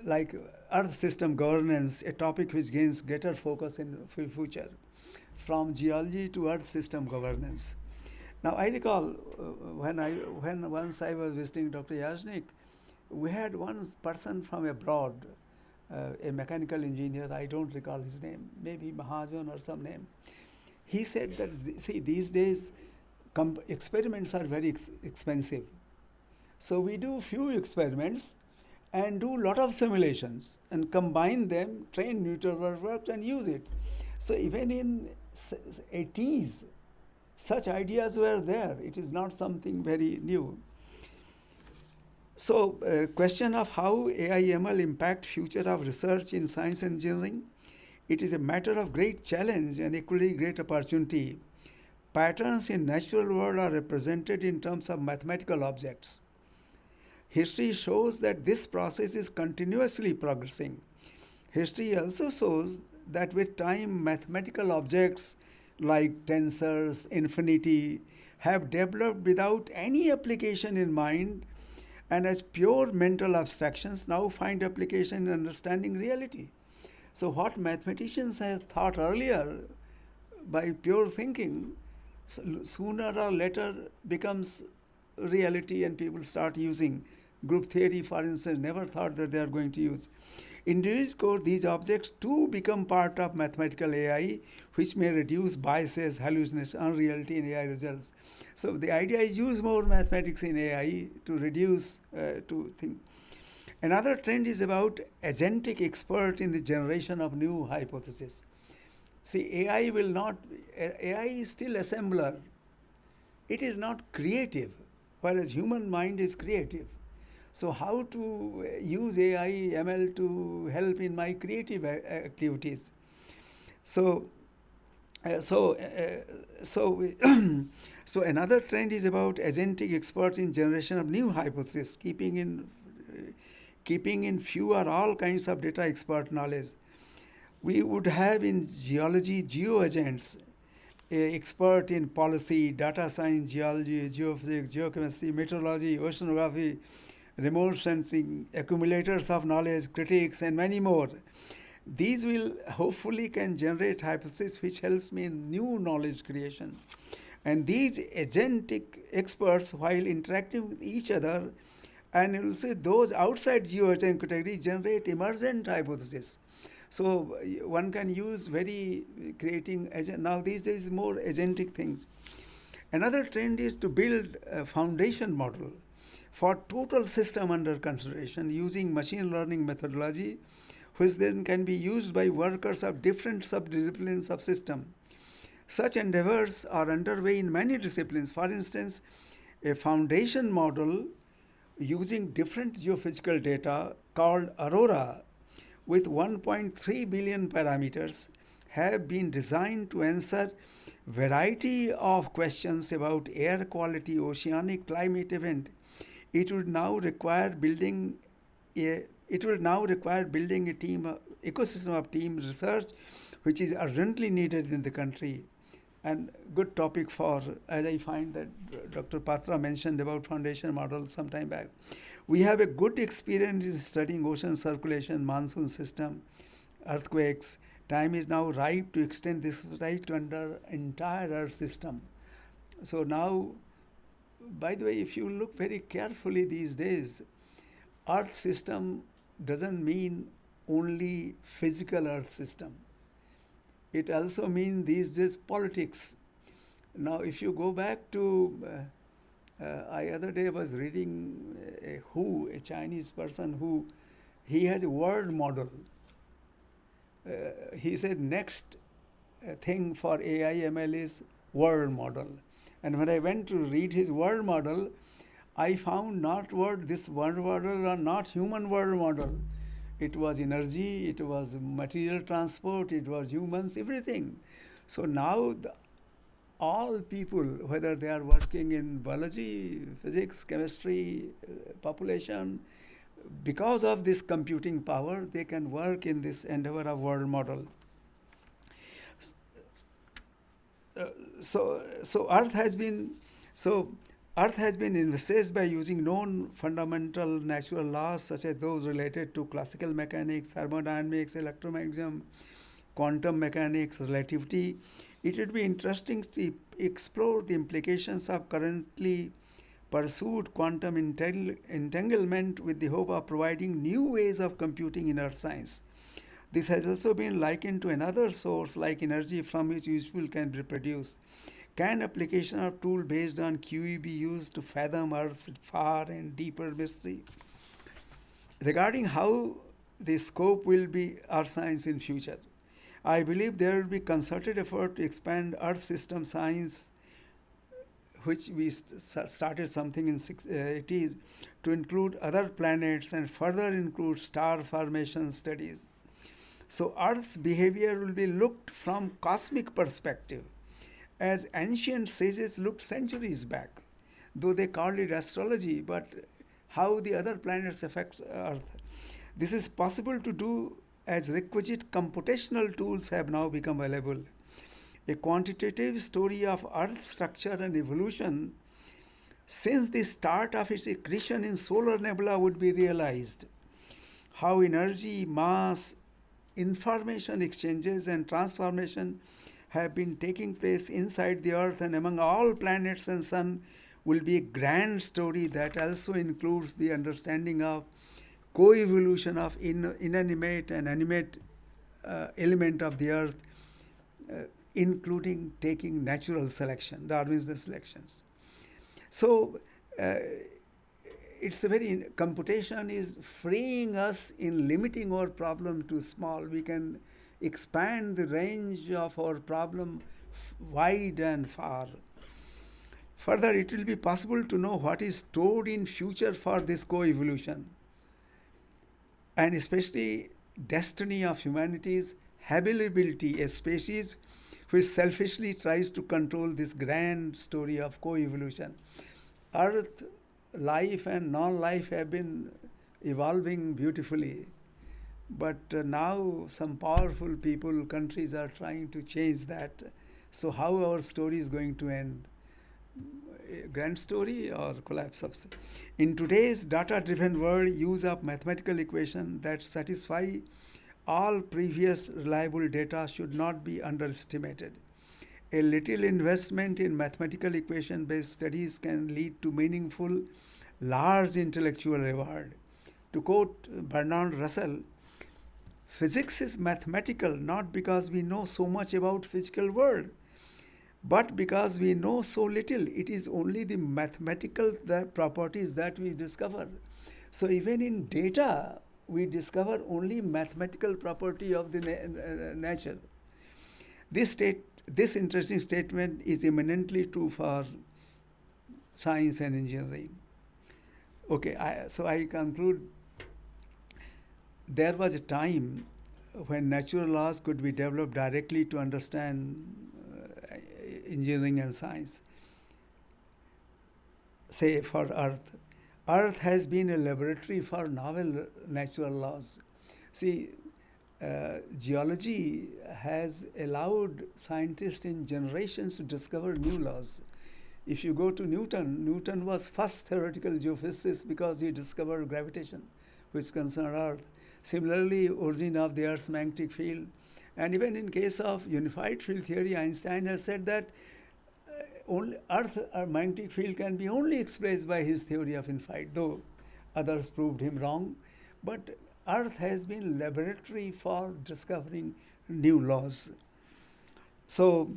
like Earth system governance, a topic which gains greater focus in future, from geology to Earth system governance. Now I recall when once I was visiting Dr. Yajnik, we had one person from abroad, a mechanical engineer, I don't recall his name, maybe Mahajan or some name. He said that, see, these days experiments are very expensive. So we do few experiments and do lot of simulations and combine them, train neural networks and use it. So even in 80s, such ideas were there. It is not something very new. So question of how AI ML impact future of research in science and engineering. it is a matter of great challenge and equally great opportunity. Patterns in natural world are represented in terms of mathematical objects. History shows that this process is continuously progressing. History also shows that with time, mathematical objects like tensors, infinity, have developed without any application in mind, and as pure mental abstractions now find application in understanding reality. So what mathematicians have thought earlier by pure thinking, sooner or later becomes reality, and people start using. Group theory, for instance, never thought that they are going to use. In this course, these objects too become part of mathematical AI, which may reduce biases, hallucinations, unreality in AI results. So the idea is use more mathematics in AI to reduce, to think. Another trend is about agentic expert in the generation of new hypotheses. See, AI is still assembler. It is not creative, whereas human mind is creative. So how to use AI, ML to help in my creative activities? So so another trend is about agentic experts in generation of new hypotheses, keeping in view are all kinds of data expert knowledge. We would have in geology geoagents, expert in policy, data science, geology, geophysics, geochemistry, meteorology, oceanography, remote sensing, accumulators of knowledge, critics, and many more. These will hopefully can generate hypotheses which helps me in new knowledge creation. And these agentic experts, while interacting with each other, and you will see those outside geoagent category generate emergent hypotheses. So one can use creating agent. Now these days more agentic things. Another trend is to build a foundation model for total system under consideration using machine learning methodology, which then can be used by workers of different subdisciplines of system. Such endeavors are underway in many disciplines. For instance, a foundation model using different geophysical data called Aurora with 1.3 billion parameters have been designed to answer variety of questions about air quality, oceanic climate event. It would now require building a ecosystem of team research, which is urgently needed in the country. And good topic for, as I find that Dr. Patra mentioned about foundation model some time back. We have a good experience in studying ocean circulation, monsoon system, earthquakes. Time is now ripe to extend this right to under entire Earth system. So now, by the way, if you look very carefully these days, Earth system doesn't mean only physical Earth system. It also means these days politics. Now, if you go back to, I other day was reading a Chinese person who, he has a world model. He said next thing for AI ML is world model. And when I went to read his world model, I found this world model are not human world model. It was energy, it was material transport, it was humans, everything. So now all people, whether they are working in biology, physics, chemistry, population, because of this computing power, they can work in this endeavor of world model. So Earth has been investigated by using known fundamental natural laws such as those related to classical mechanics, thermodynamics, electromagnetism, quantum mechanics, relativity. It would be interesting to explore the implications of currently pursued quantum entanglement with the hope of providing new ways of computing in earth science. This has also been likened to another source like energy from which useful can be produced. Can application of tool based on QE be used to fathom Earth's far and deeper mystery? Regarding how the scope will be Earth science in future, I believe there will be concerted effort to expand Earth system science, which we started something in 80s, to include other planets and further include star formation studies. So Earth's behavior will be looked from cosmic perspective, as ancient sages looked centuries back, though they called it astrology, but how the other planets affect Earth. This is possible to do as requisite computational tools have now become available. A quantitative story of Earth structure and evolution since the start of its accretion in solar nebula would be realized. How energy, mass, information exchanges and transformation have been taking place inside the Earth and among all planets and sun will be a grand story that also includes the understanding of co-evolution of inanimate and animate element of the Earth, including taking natural selection, Darwin's selections. So it's a very, computation is freeing us in limiting our problem to small. We can expand the range of our problem wide and far. Further, it will be possible to know what is stored in future for this co-evolution, and especially destiny of humanity's habitability, a species which selfishly tries to control this grand story of co-evolution. Earth, life and non-life have been evolving beautifully, but now some powerful people, countries are trying to change that. So how our story is going to end? A grand story or collapse of? In today's data-driven world, use of mathematical equations that satisfy all previous reliable data should not be underestimated. A little investment in mathematical equation-based studies can lead to meaningful, large intellectual reward. To quote Bernard Russell, physics is mathematical not because we know so much about physical world, but because we know so little. It is only the mathematical properties that we discover. So even in data, we discover only mathematical property of the nature. This interesting statement is eminently true for science and engineering. Okay, so I conclude. There was a time when natural laws could be developed directly to understand engineering and science. Say for Earth. Earth has been a laboratory for novel natural laws. See, geology has allowed scientists in generations to discover new laws. If you go to Newton, Newton was first theoretical geophysicist because he discovered gravitation, which concerned Earth. Similarly, origin of the Earth's magnetic field. And even in case of unified field theory, Einstein has said that only Earth or magnetic field can be only expressed by his theory of infinite, though others proved him wrong. But Earth has been laboratory for discovering new laws. So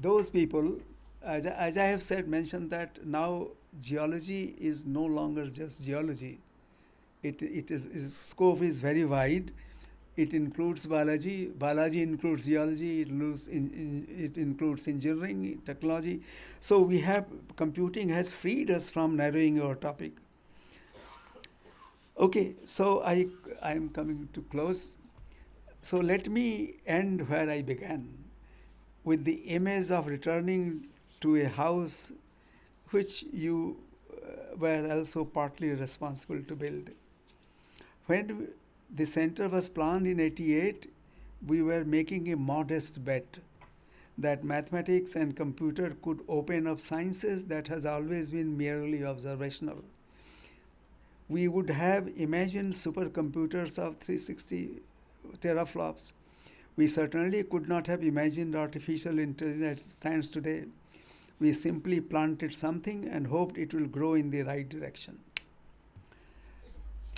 those people, as I have said, mentioned that now geology is no longer just geology. Its scope is very wide. It includes biology. Biology includes geology. It includes engineering, technology. So we have, computing has freed us from narrowing our topic. Okay, so I am coming to close. So let me end where I began, with the image of returning to a house which you were also partly responsible to build. When the center was planned in 88, we were making a modest bet that mathematics and computer could open up sciences that has always been merely observational. We would have imagined supercomputers of 360 teraflops. We certainly could not have imagined artificial intelligence as it stands today. We simply planted something and hoped it will grow in the right direction.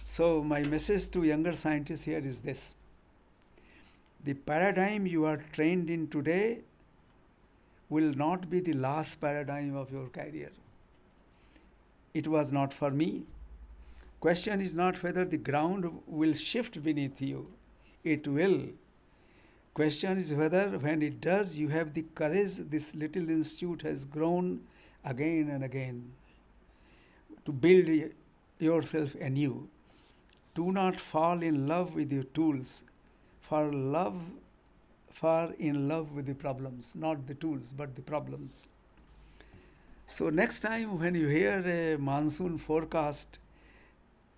So my message to younger scientists here is this. The paradigm you are trained in today will not be the last paradigm of your career. It was not for me. Question is not whether the ground will shift beneath you. It will. Question is whether when it does, you have the courage this little institute has grown again and again to build yourself anew. Do not fall in love with your tools, for fall in love with the problems, not the tools, but the problems. So next time when you hear a monsoon forecast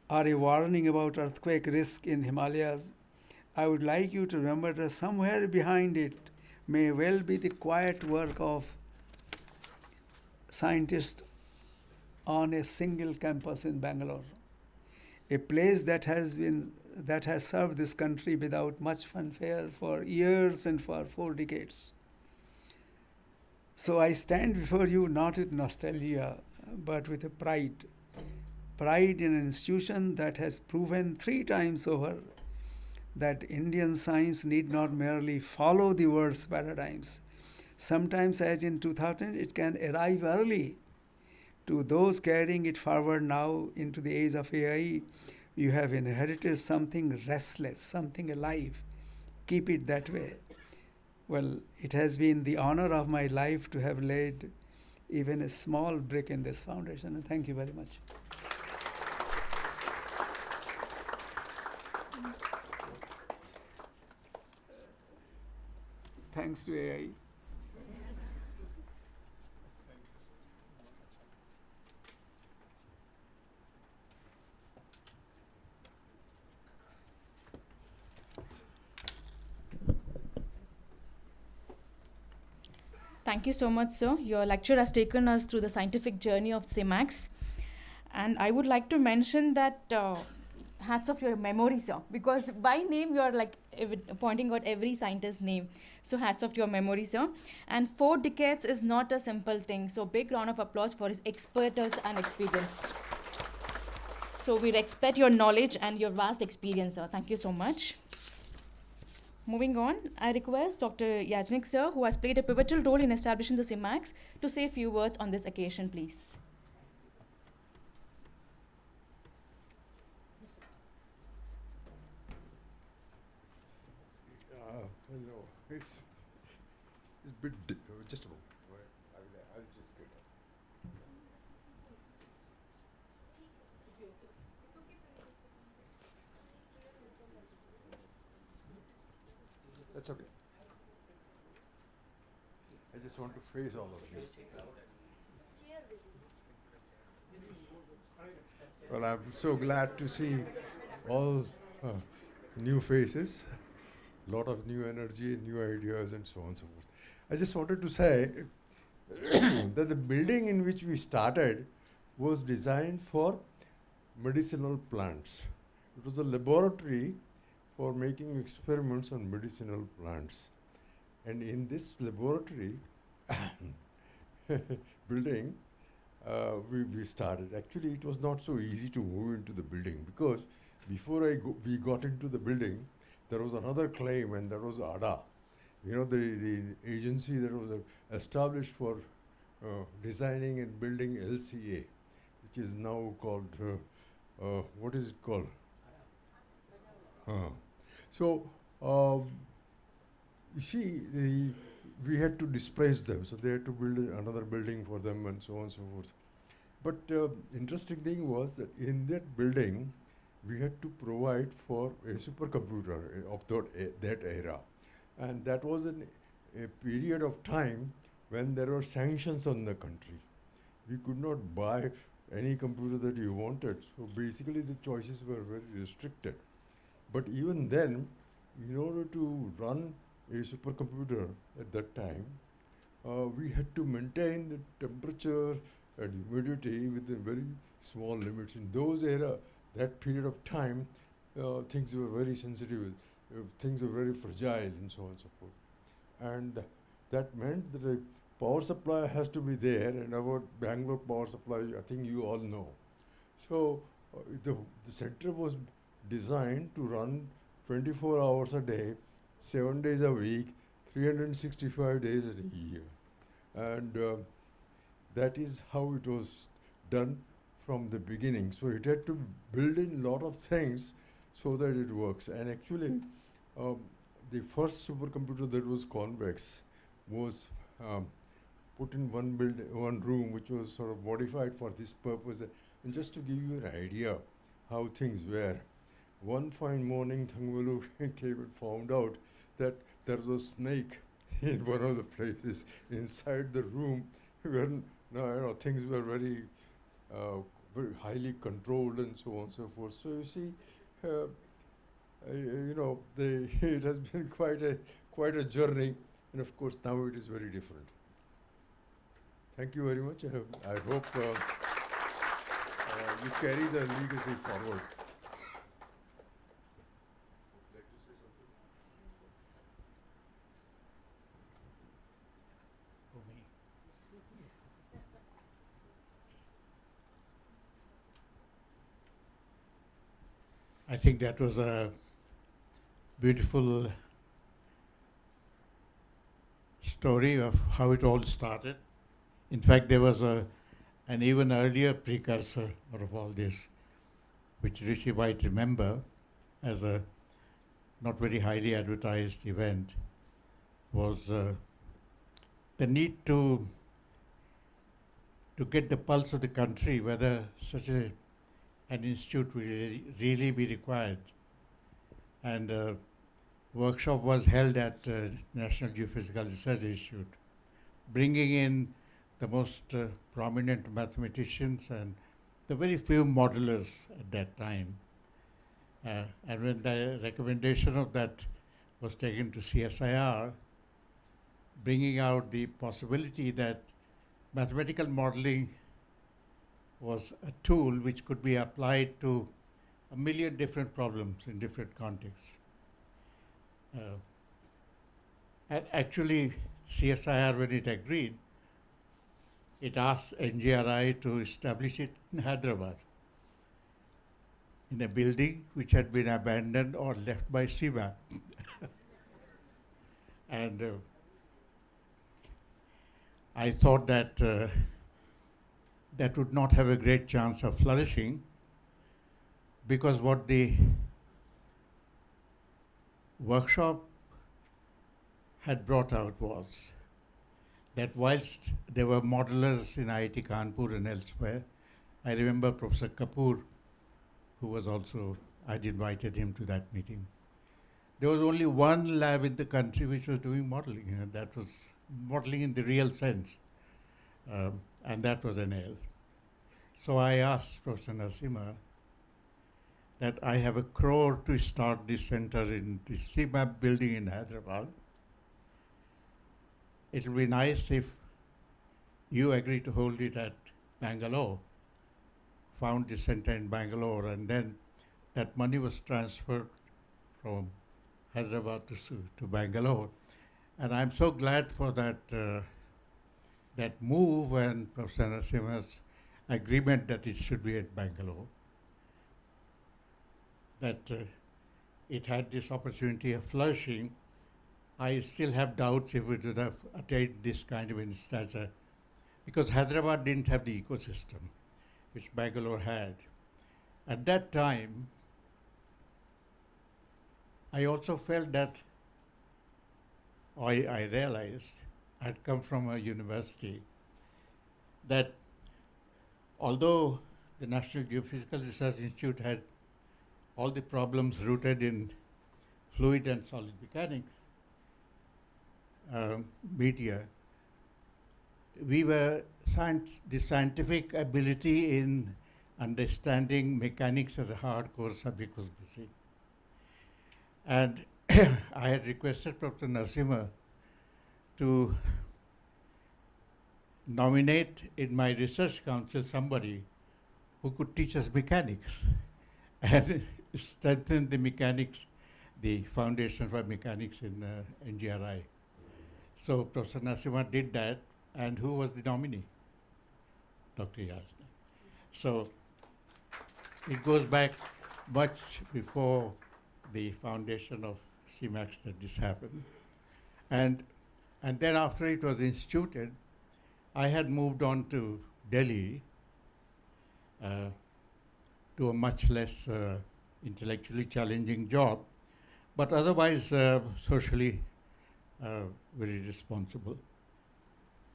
or a warning about earthquake risk in Himalayas, I would like you to remember that somewhere behind it may well be the quiet work of scientists on a single campus in Bangalore, a place that has served this country without much fanfare for years and for 4 decades. So I stand before you not with nostalgia, but with a pride in an institution that has proven 3 times over that Indian science need not merely follow the world's paradigms. Sometimes, as in 2000, it can arrive early. To those carrying it forward now into the age of AI, you have inherited something restless, something alive. Keep it that way. Well, it has been the honor of my life to have laid even a small brick in this foundation, and thank you very much. Thanks to AI. Thank you so much, sir. Your lecture has taken us through the scientific journey of Cmmacs. And I would like to mention that hats off your memory, sir, because by name you are like pointing out every scientist's name. So hats off to your memory, sir. And 4 decades is not a simple thing. So big round of applause for his expertise and experience. So we respect your knowledge and your vast experience, sir. Thank you so much. Moving on, I request Dr. Yajnik, sir, who has played a pivotal role in establishing the Cmmacs, to say a few words on this occasion, please. No, it's a bit, just a moment. I'll just get up. That's okay. I just want to face all of you. Well, I'm so glad to see all new faces, lot of new energy, new ideas, and so on and so forth. I just wanted to say that the building in which we started was designed for medicinal plants. It was a laboratory for making experiments on medicinal plants. And in this laboratory building, we started. Actually, it was not so easy to move into the building because before we got into the building, there was another claim, and that was ADA. You know, the agency that was established for designing and building LCA, which is now called, what is it called? So, you see, we had to displace them, so they had to build another building for them and so on and so forth. But interesting thing was that in that building, we had to provide for a supercomputer of that era. And that was a period of time when there were sanctions on the country. We could not buy any computer that you wanted. So basically the choices were very restricted. But even then, in order to run a supercomputer at that time, we had to maintain the temperature and humidity within very small limits. In those era, that period of time, things were very sensitive, things were very fragile, and so on and so forth. And that meant that the power supply has to be there, and about Bangalore power supply, I think you all know. So the center was designed to run 24 hours a day, 7 days a week, 365 days a year. And that is how it was done from the beginning. So it had to build in a lot of things so that it works. And actually, the first supercomputer that was convex was put in one room, which was sort of modified for this purpose. And just to give you an idea how things were, one fine morning, Thangvelu came and found out that there was a snake in one of the places inside the room where things were very highly controlled and so on and so forth. So you see, it has been quite a journey, and of course now it is very different. Thank you very much. I hope you carry the legacy forward. I think that was a beautiful story of how it all started. In fact, there was an even earlier precursor of all this, which Rishi might remember as a not very highly advertised event, was the need to get the pulse of the country, whether such an institute will really be required. And workshop was held at National Geophysical Research Institute, bringing in the most prominent mathematicians and the very few modelers at that time. And when the recommendation of that was taken to CSIR, bringing out the possibility that mathematical modeling was a tool which could be applied to a million different problems in different contexts. And actually, CSIR, when it agreed, it asked NGRI to establish it in Hyderabad, in a building which had been abandoned or left by Cmmacs. And I thought that that would not have a great chance of flourishing, because what the workshop had brought out was that whilst there were modelers in IIT Kanpur and elsewhere, I remember Professor Kapoor, who was also, I'd invited him to that meeting. There was only one lab in the country which was doing modeling, and that was modeling in the real sense, and that was NL. So I asked Professor Narasimha that I have 1 crore to start this center in the CMAP building in Hyderabad. It will be nice if you agree to hold it at Bangalore. Found the center in Bangalore, and then that money was transferred from Hyderabad to Bangalore. And I'm so glad for that that move and Professor Narasimha's agreement that it should be at Bangalore, that it had this opportunity of flourishing. I still have doubts if it would have attained this kind of an stature, because Hyderabad didn't have the ecosystem which Bangalore had. At that time, I also felt that, I realized, I'd come from a university, that although the National Geophysical Research Institute had all the problems rooted in fluid and solid mechanics, media, we were the scientific ability in understanding mechanics as a hardcore subject was missing. And I had requested Professor Narasimha to nominate in my research council somebody who could teach us mechanics and strengthen the mechanics, the foundation for mechanics in NGRI. So Professor Narasimha did that, and who was the nominee? Dr. Yasna. So it goes back much before the foundation of Cmmacs that this happened. And then after it was instituted, I had moved on to Delhi to a much less intellectually challenging job, but otherwise socially very responsible.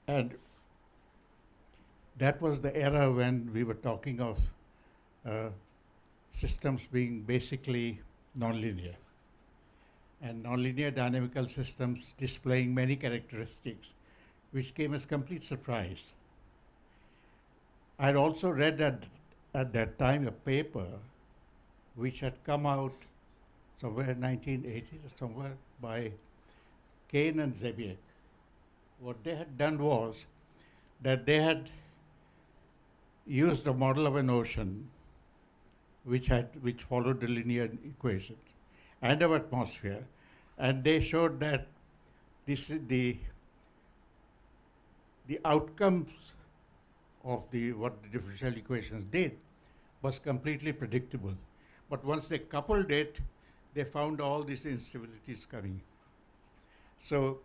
And that was the era when we were talking of systems being basically nonlinear, and nonlinear dynamical systems displaying many characteristics which came as complete surprise. I had also read at that time a paper which had come out somewhere in 1980s or somewhere by Kane and Zebiek. What they had done was that they had used a model of an ocean which followed the linear equation and of atmosphere, and they showed that the outcomes of what the differential equations did was completely predictable. But once they coupled it, they found all these instabilities coming. So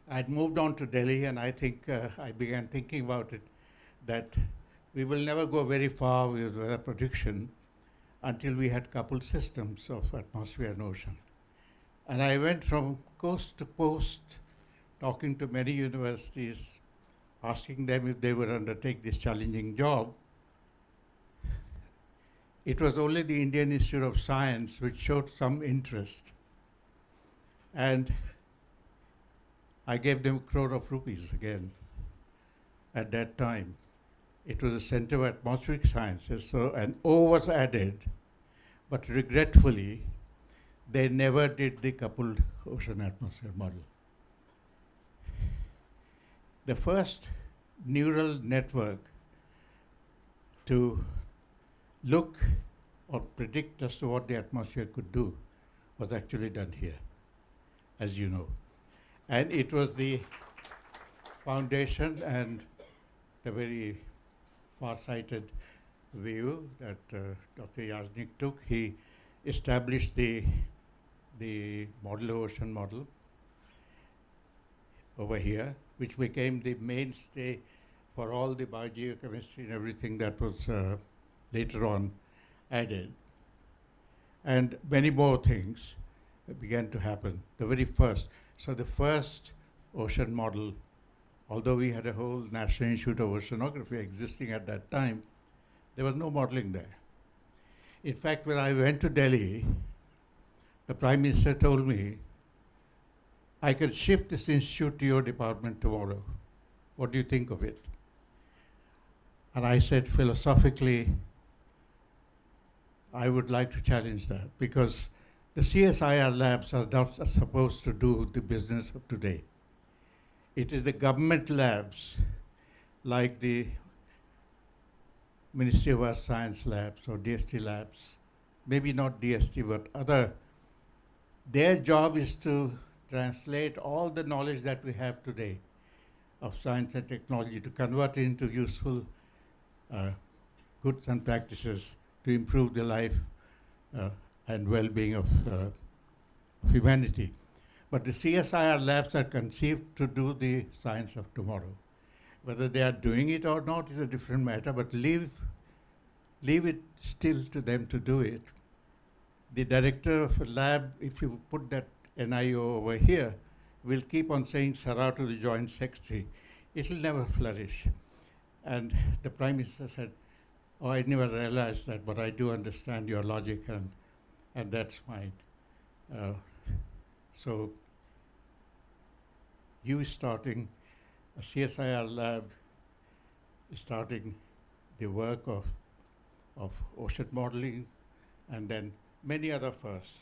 I'd moved on to Delhi, and I think I began thinking about it, that we will never go very far with weather prediction until we had coupled systems of atmosphere and ocean. And I went from coast to coast, talking to many universities, asking them if they would undertake this challenging job. It was only the Indian Institute of Science which showed some interest. And I gave them 1 crore of rupees again at that time. It was a Center of Atmospheric Sciences, so an O was added, but regretfully, they never did the coupled ocean atmosphere model. The first neural network to look or predict as to what the atmosphere could do was actually done here, as you know. And it was the foundation and the very far-sighted view that Dr. Yasnik took. He established the model ocean model over here, which became the mainstay for all the biogeochemistry and everything that was later on added. And many more things began to happen. The very first. So the first ocean model, although we had a whole National Institute of Oceanography existing at that time, there was no modeling there. In fact, when I went to Delhi, the Prime Minister told me, I can shift this institute to your department tomorrow. What do you think of it? And I said, philosophically, I would like to challenge that, because the CSIR labs are not supposed to do the business of today. It is the government labs, like the Ministry of Earth Science labs or DST labs, maybe not DST, but other. Their job is to translate all the knowledge that we have today of science and technology, to convert it into useful goods and practices to improve the life and well-being of humanity. But the CSIR labs are conceived to do the science of tomorrow. Whether they are doing it or not is a different matter, but leave it still to them to do it. The director of a lab, if you put that NIO over here, will keep on saying Sarah to the Joint Secretary. It will never flourish. And the Prime Minister said, oh, I never realized that, but I do understand your logic, and that's fine. So you starting a CSIR lab, starting the work of ocean modeling, and then many other firsts.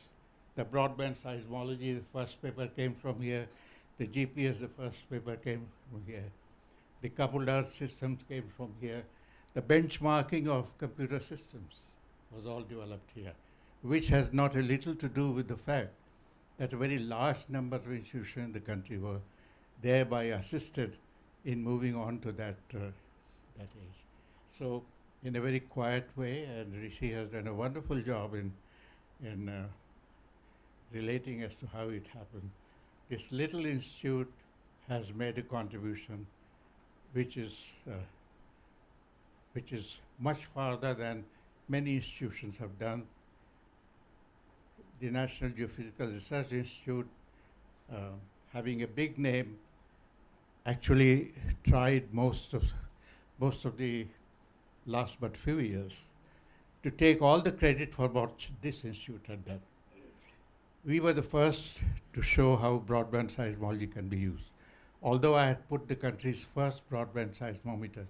The broadband seismology, the first paper came from here. The GPS, the first paper came from here. The coupled earth systems came from here. The benchmarking of computer systems was all developed here, which has not a little to do with the fact that a very large number of institutions in the country were thereby assisted in moving on to that age. So in a very quiet way, and Rishi has done a wonderful job in relating as to how it happened. This little institute has made a contribution which is much farther than many institutions have done. The National Geophysical Research Institute, having a big name, actually tried most of the last but few years to take all the credit for what this institute had done. We were the first to show how broadband seismology can be used. Although I had put the country's first broadband seismometer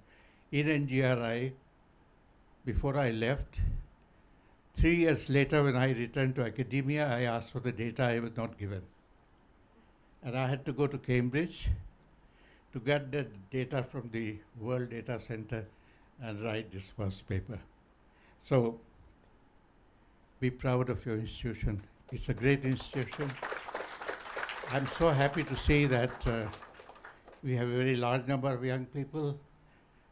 in NGRI before I left, 3 years later when I returned to academia, I asked for the data. I was not given. And I had to go to Cambridge to get the data from the World Data Center and write this first paper. So be proud of your institution. It's a great institution. I'm so happy to see that we have a very large number of young people,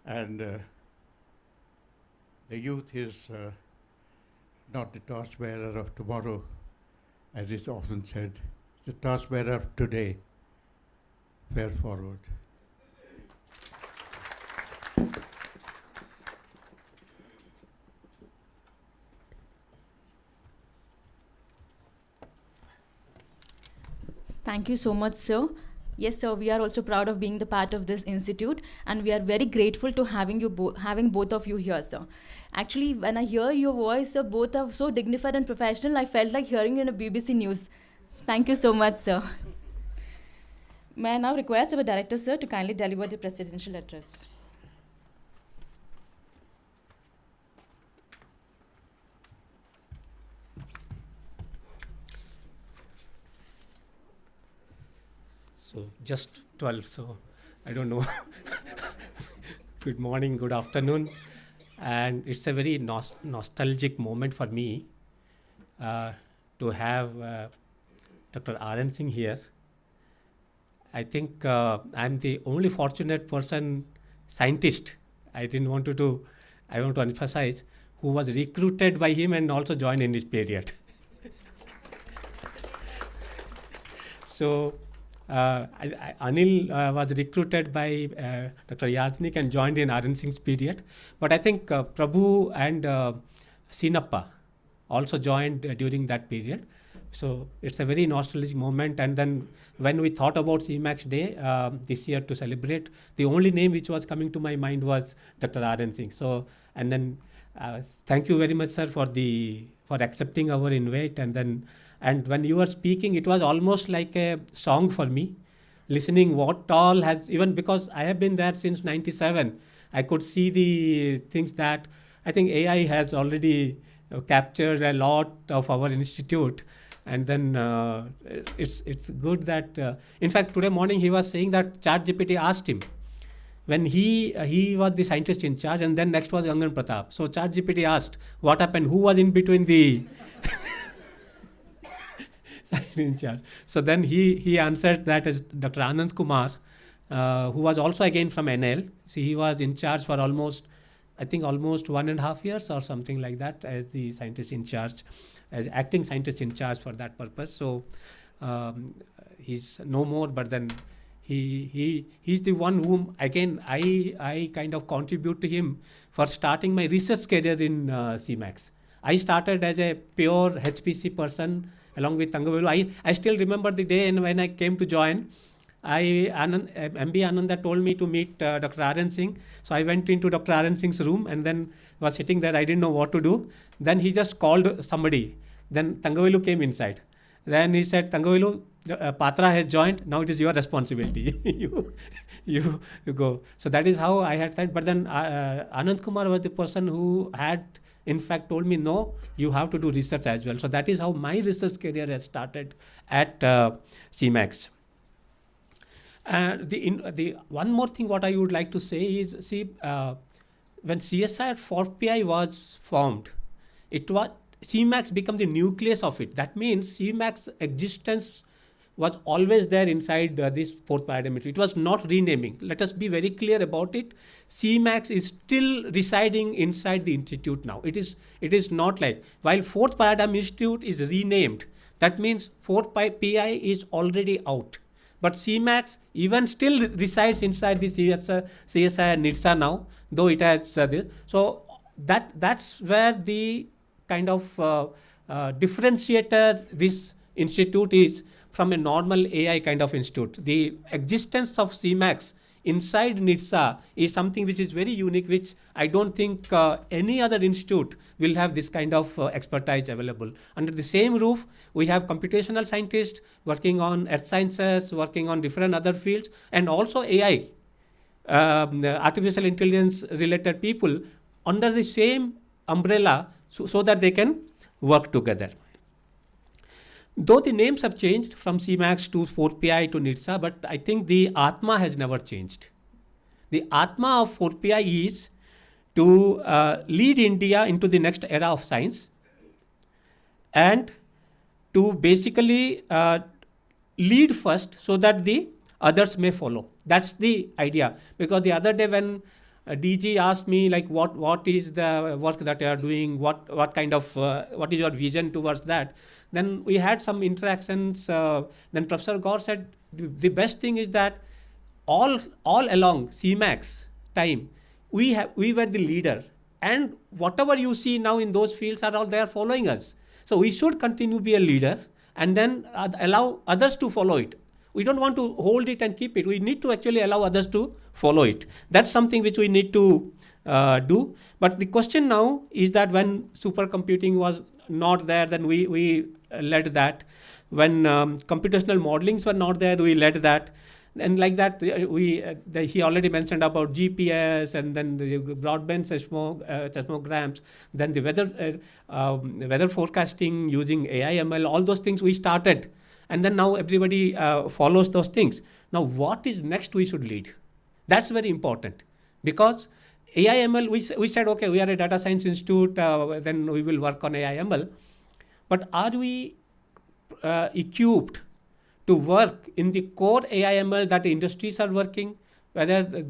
and the youth is not the torchbearer of tomorrow, as is often said. It's the torchbearer of today. Fare forward. Thank you so much, sir. Yes, sir, we are also proud of being the part of this institute, and we are very grateful to having both of you here, sir. Actually, when I hear your voice, sir, both are so dignified and professional, I felt like hearing you in a BBC News. Thank you so much, sir. May I now request our director, sir, to kindly deliver the presidential address. So just 12, so I don't know. Good morning, good afternoon. And it's a very nostalgic moment for me to have Dr. R.N. Singh here. I think I'm the only fortunate person, scientist, I want to emphasize, who was recruited by him and also joined in this period. So Anil was recruited by Dr. Yajnik and joined in R.N. Singh's period. But I think Prabhu and Sinappa also joined during that period. So it's a very nostalgic moment. And then when we thought about Cmmacs Day this year to celebrate, the only name which was coming to my mind was Dr. R.N. Singh. So, and then thank you very much, sir, for accepting our invite. And when you were speaking, it was almost like a song for me, listening what all has, even because I have been there since 97, I could see the things that I think AI has already captured a lot of our institute. And then it's good that, in fact, today morning he was saying that ChatGPT asked him, when he was the scientist in charge, and then next was Gangan Pratap. So ChatGPT asked, what happened? Who was in between the in charge? So then he answered that as Dr. Anand Kumar, who was also again from NL. See, he was in charge for almost 1.5 years or something like that as the scientist in charge, as acting scientist in charge for that purpose. So he's no more, but then he's the one whom again I kind of contribute to him for starting my research career in Cmmacs. I started as a pure HPC person along with Tangavelu. I still remember the day and when I came to join, MB Ananda told me to meet Dr. R.N. Singh. So I went into Dr. R.N. Singh's room and then was sitting there. I didn't know what to do. Then he just called somebody. Then Tangavelu came inside. Then he said, Tangavelu, Patra has joined. Now it is your responsibility. you go. So that is how I had that. But then Anand Kumar was the person who had in fact told me, no, you have to do research as well. So that is how my research career has started at Cmmacs. The one more thing what I would like to say is, see, when CSIR 4PI was formed, it was Cmmacs become the nucleus of it. That means Cmmacs existence was always there inside this fourth paradigm. It was not renaming. Let us be very clear about it. Cmmacs is still residing inside the institute now. It is not like, while fourth paradigm institute is renamed, that means fourth PI is already out. But Cmmacs even still resides inside the CSIR NITSA now, though it has this. So that's where the kind of differentiator this institute is from a normal AI kind of institute. The existence of Cmmacs inside NITSA is something which is very unique, which I don't think any other institute will have this kind of expertise available. Under the same roof, we have computational scientists working on earth sciences, working on different other fields, and also AI, artificial intelligence related people under the same umbrella, so that they can work together. Though the names have changed from Cmmacs to 4PI to NITSA, but I think the Atma has never changed. The Atma of 4PI is to lead India into the next era of science and to basically lead first so that the others may follow. That's the idea. Because the other day when DG asked me like what is the work that you are doing, what kind of what is your vision towards that, then we had some interactions. Then Professor Gaur said the best thing is that all along Cmmacs time we were the leader, and whatever you see now in those fields are all there following us. So we should continue to be a leader and then allow others to follow it. We don't want to hold it and keep it. We need to actually allow others to follow it. That's something which we need to do. But the question now is that when supercomputing was not there, then we led that. When computational modelings were not there, we led that. And like that, he already mentioned about GPS and then the broadband seismograms, then the weather forecasting using AI ML, all those things we started. And then now everybody follows those things. Now what is next we should lead? That's very important, because AI ML, we said, okay, we are a data science institute, then we will work on AI ML. But are we equipped to work in the core AI ML that the industries are working? Whether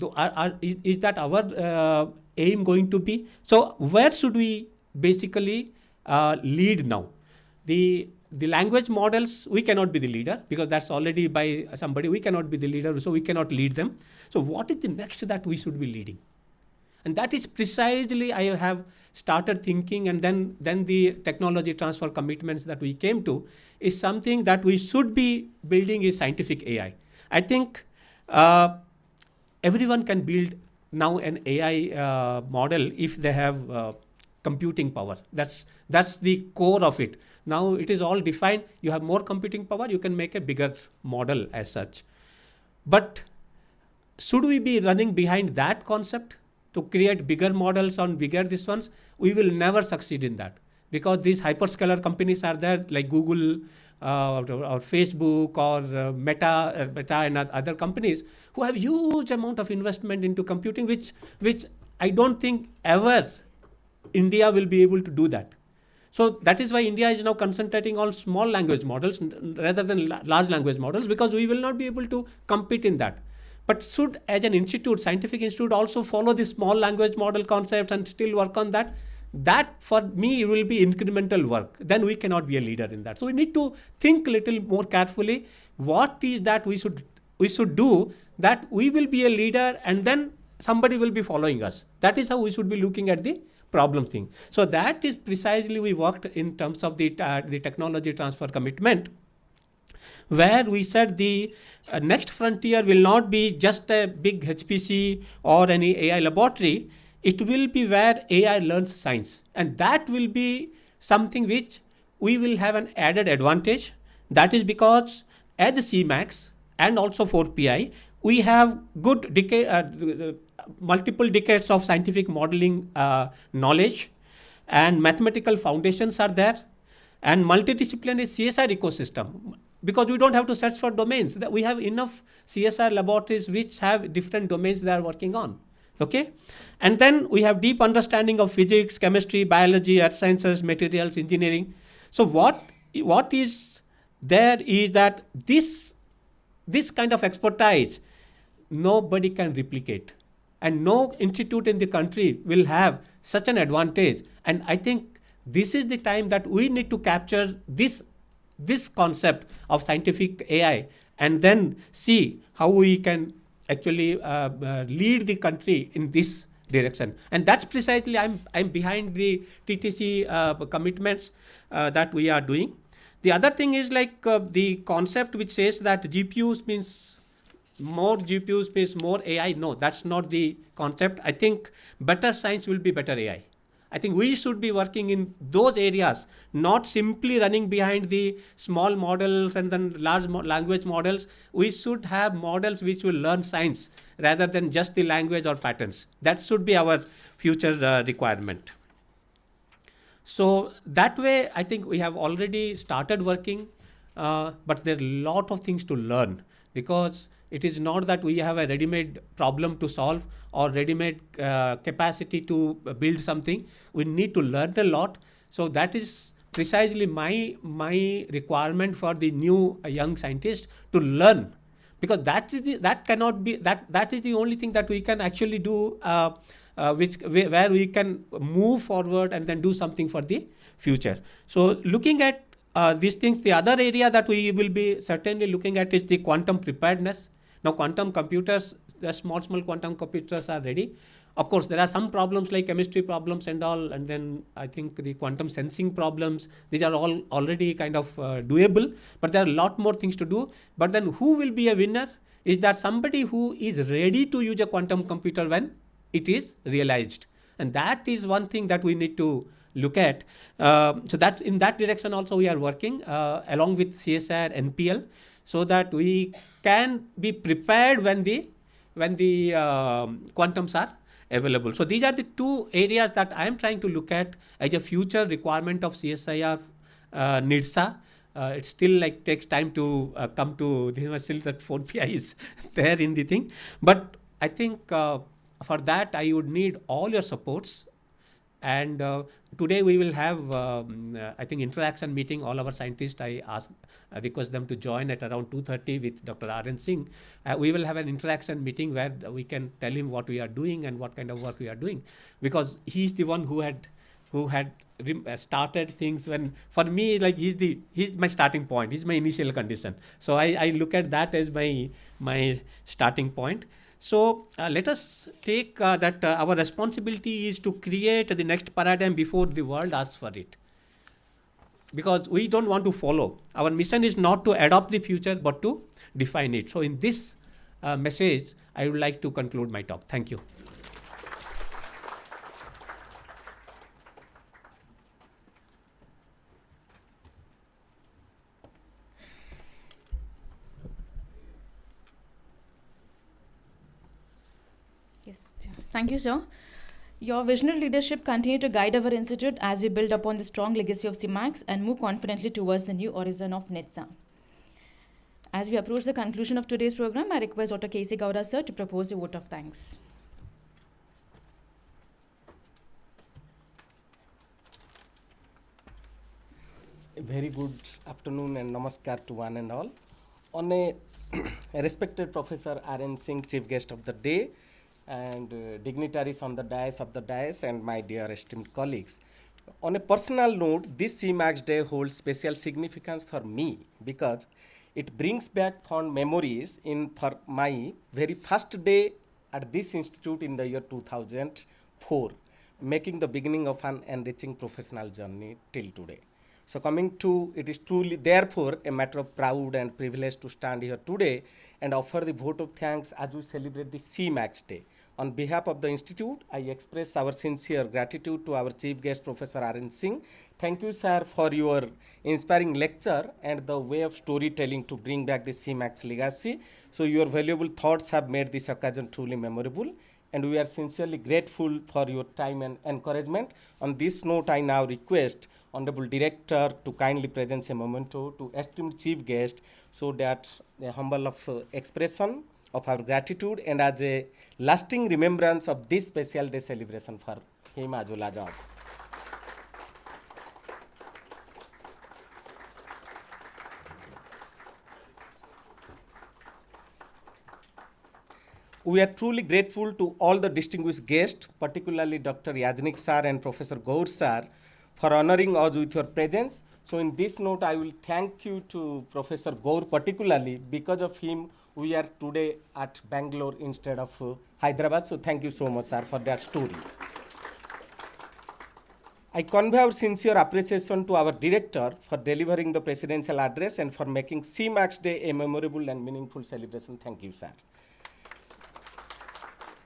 is that our aim going to be? So where should we basically lead now? The language models, we cannot be the leader because that's already by somebody. We cannot be the leader, so we cannot lead them. So what is the next that we should be leading? And that is precisely I have started thinking, and then the technology transfer commitments that we came to is something that we should be building is scientific AI. I think everyone can build now an AI model if they have computing power. That's the core of it. Now it is all defined. You have more computing power, you can make a bigger model as such. But should we be running behind that concept to create bigger models on bigger this ones? We will never succeed in that, because these hyperscaler companies are there like Google or Facebook or Meta and other companies who have huge amount of investment into computing, which I don't think ever India will be able to do that. So that is why India is now concentrating on small language models rather than large language models, because we will not be able to compete in that. But should, as an institute, scientific institute, also follow the small language model concepts and still work on that? That for me will be incremental work. Then we cannot be a leader in that. So we need to think a little more carefully. What is that we should do that we will be a leader and then somebody will be following us? That is how we should be looking at the problem thing. So that is precisely we worked in terms of the technology transfer commitment, where we said the next frontier will not be just a big HPC or any AI laboratory. It will be where AI learns science, and that will be something which we will have an added advantage. That is because as Cmmacs and also 4PI, we have good multiple decades of scientific modeling knowledge, and mathematical foundations are there, and multidisciplinary CSR ecosystem, because we don't have to search for domains. That we have enough CSR laboratories which have different domains they are working on. Okay, and then we have deep understanding of physics, chemistry, biology, earth sciences, materials, engineering. So what is there is that this kind of expertise nobody can replicate, and no institute in the country will have such an advantage. And I think this is the time that we need to capture this concept of scientific AI and then see how we can actually lead the country in this direction. And that's precisely I'm behind the TTC commitments that we are doing. The other thing is like the concept which says that GPUs means more GPUs means more AI. No, that's not the concept. I think better science will be better AI. I think we should be working in those areas, not simply running behind the small models and then large language models. We should have models which will learn science rather than just the language or patterns. That should be our future requirement. So that way, I think we have already started working, but there are a lot of things to learn, because it is not that we have a ready-made problem to solve or ready-made capacity to build something. We need to learn a lot. So that is precisely my requirement for the new young scientist to learn, because that is the only thing that we can actually do, where we can move forward and then do something for the future. So looking at these things, the other area that we will be certainly looking at is the quantum preparedness. Now quantum computers, the small quantum computers are ready. Of course, there are some problems like chemistry problems and all, and then I think the quantum sensing problems, these are all already kind of doable, but there are a lot more things to do. But then who will be a winner? Is that somebody who is ready to use a quantum computer when it is realized. And that is one thing that we need to look at. So that's in that direction also we are working along with CSIR, NPL, so that we can be prepared when the quantums are available. So these are the two areas that I am trying to look at as a future requirement of CSIR NIDSA. It still takes time to come to, still that 4PI is there in the thing. But I think for that I would need all your supports. And today we will have, I think, interaction meeting. All our scientists, I request them to join at around 2:30 with Dr. R.N. Singh. We will have an interaction meeting where we can tell him what we are doing and what kind of work we are doing, because he's the one who had started things. When for me, he's my starting point. He's my initial condition. So I look at that as my starting point. So let us take that our responsibility is to create the next paradigm before the world asks for it. Because we don't want to follow. Our mission is not to adopt the future, but to define it. So in this message, I would like to conclude my talk. Thank you. Yes, thank you, sir. Your visionary leadership continue to guide our institute as we build upon the strong legacy of Cmmacs and move confidently towards the new horizon of NIDSA. As we approach the conclusion of today's program, I request Dr. K.C. Gowda, sir, to propose a vote of thanks. A very good afternoon and namaskar to one and all. On a respected Professor R.N. Singh, Chief Guest of the Day, and dignitaries on the dais and my dear esteemed colleagues. On a personal note, this Cmmacs Day holds special significance for me because it brings back fond memories for my very first day at this institute in the year 2004, making the beginning of an enriching professional journey till today. So coming to, it is truly therefore a matter of proud and privilege to stand here today and offer the vote of thanks as we celebrate the Cmmacs Day. On behalf of the Institute, I express our sincere gratitude to our Chief Guest, Professor R.N. Singh. Thank you, sir, for your inspiring lecture and the way of storytelling to bring back the Cmmacs legacy. So your valuable thoughts have made this occasion truly memorable, and we are sincerely grateful for your time and encouragement. On this note, I now request Honorable Director to kindly present a memento to esteemed Chief Guest, so that a humble expression of our gratitude and as a lasting remembrance of this special day celebration for him as well as us. We are truly grateful to all the distinguished guests, particularly Dr. Yajnik sir and Professor Gaur sir, for honoring us with your presence. So in this note, I will thank you to Professor Gaur particularly. Because of him, we are today at Bangalore instead of Hyderabad. So thank you so much, sir, for that story. I convey our sincere appreciation to our director for delivering the presidential address and for making Cmmacs Day a memorable and meaningful celebration. Thank you, sir.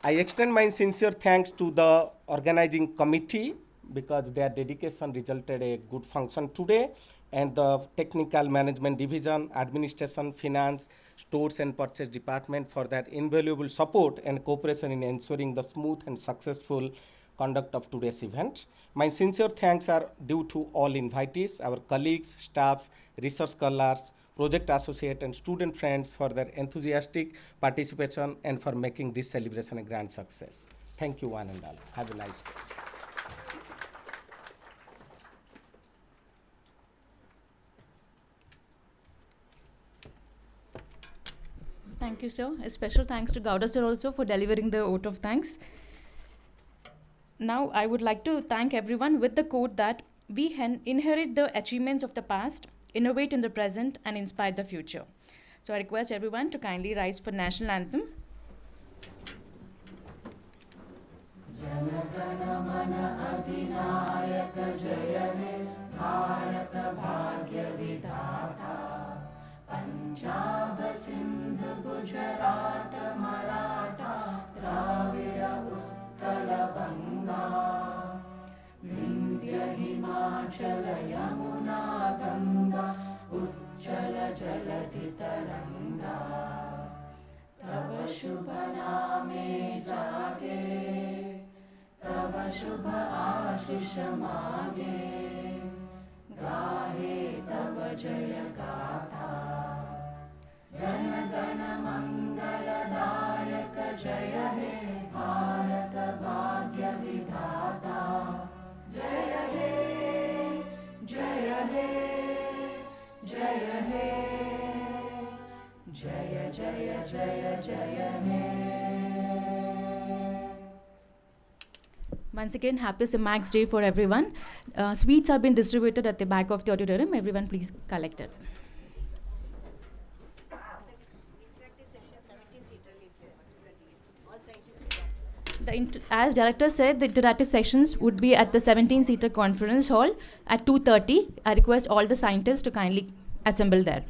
I extend my sincere thanks to the organizing committee because their dedication resulted a good function today, and the technical management division, administration, finance, stores and purchase department for their invaluable support and cooperation in ensuring the smooth and successful conduct of today's event. My sincere thanks are due to all invitees, our colleagues, staffs, research scholars, project associate and student friends for their enthusiastic participation and for making this celebration a grand success. Thank you one and all. Have a nice day. Thank you, sir. A special thanks to Gowda sir also for delivering the vote of thanks. Now, I would like to thank everyone with the quote that we inherit the achievements of the past, innovate in the present, and inspire the future. So I request everyone to kindly rise for national anthem. Punjab, Sindh, Gujarat, Maratha, Dravida, Uttala, Banga, Vindhya, Himachala, Yamuna, Ganga, Ujjala, Jaladhi, Taranga, Tava Shubha Name Jage, Tava Shubha Ashish Mage, Gahe Tava Jaya Gatha, Jana Gana Mangala Dayak Jaya He, Bharat Bhagya Vidhata, Jaya He, Jaya He, Jaya He, Jaya Jaya Jaya Jaya He. Once again, happy Cmmacs Day for everyone. Sweets have been distributed at the back of the auditorium. Everyone please collect it. As director said, the interactive sections would be at the 17-seater conference hall at 2:30. I request all the scientists to kindly assemble there.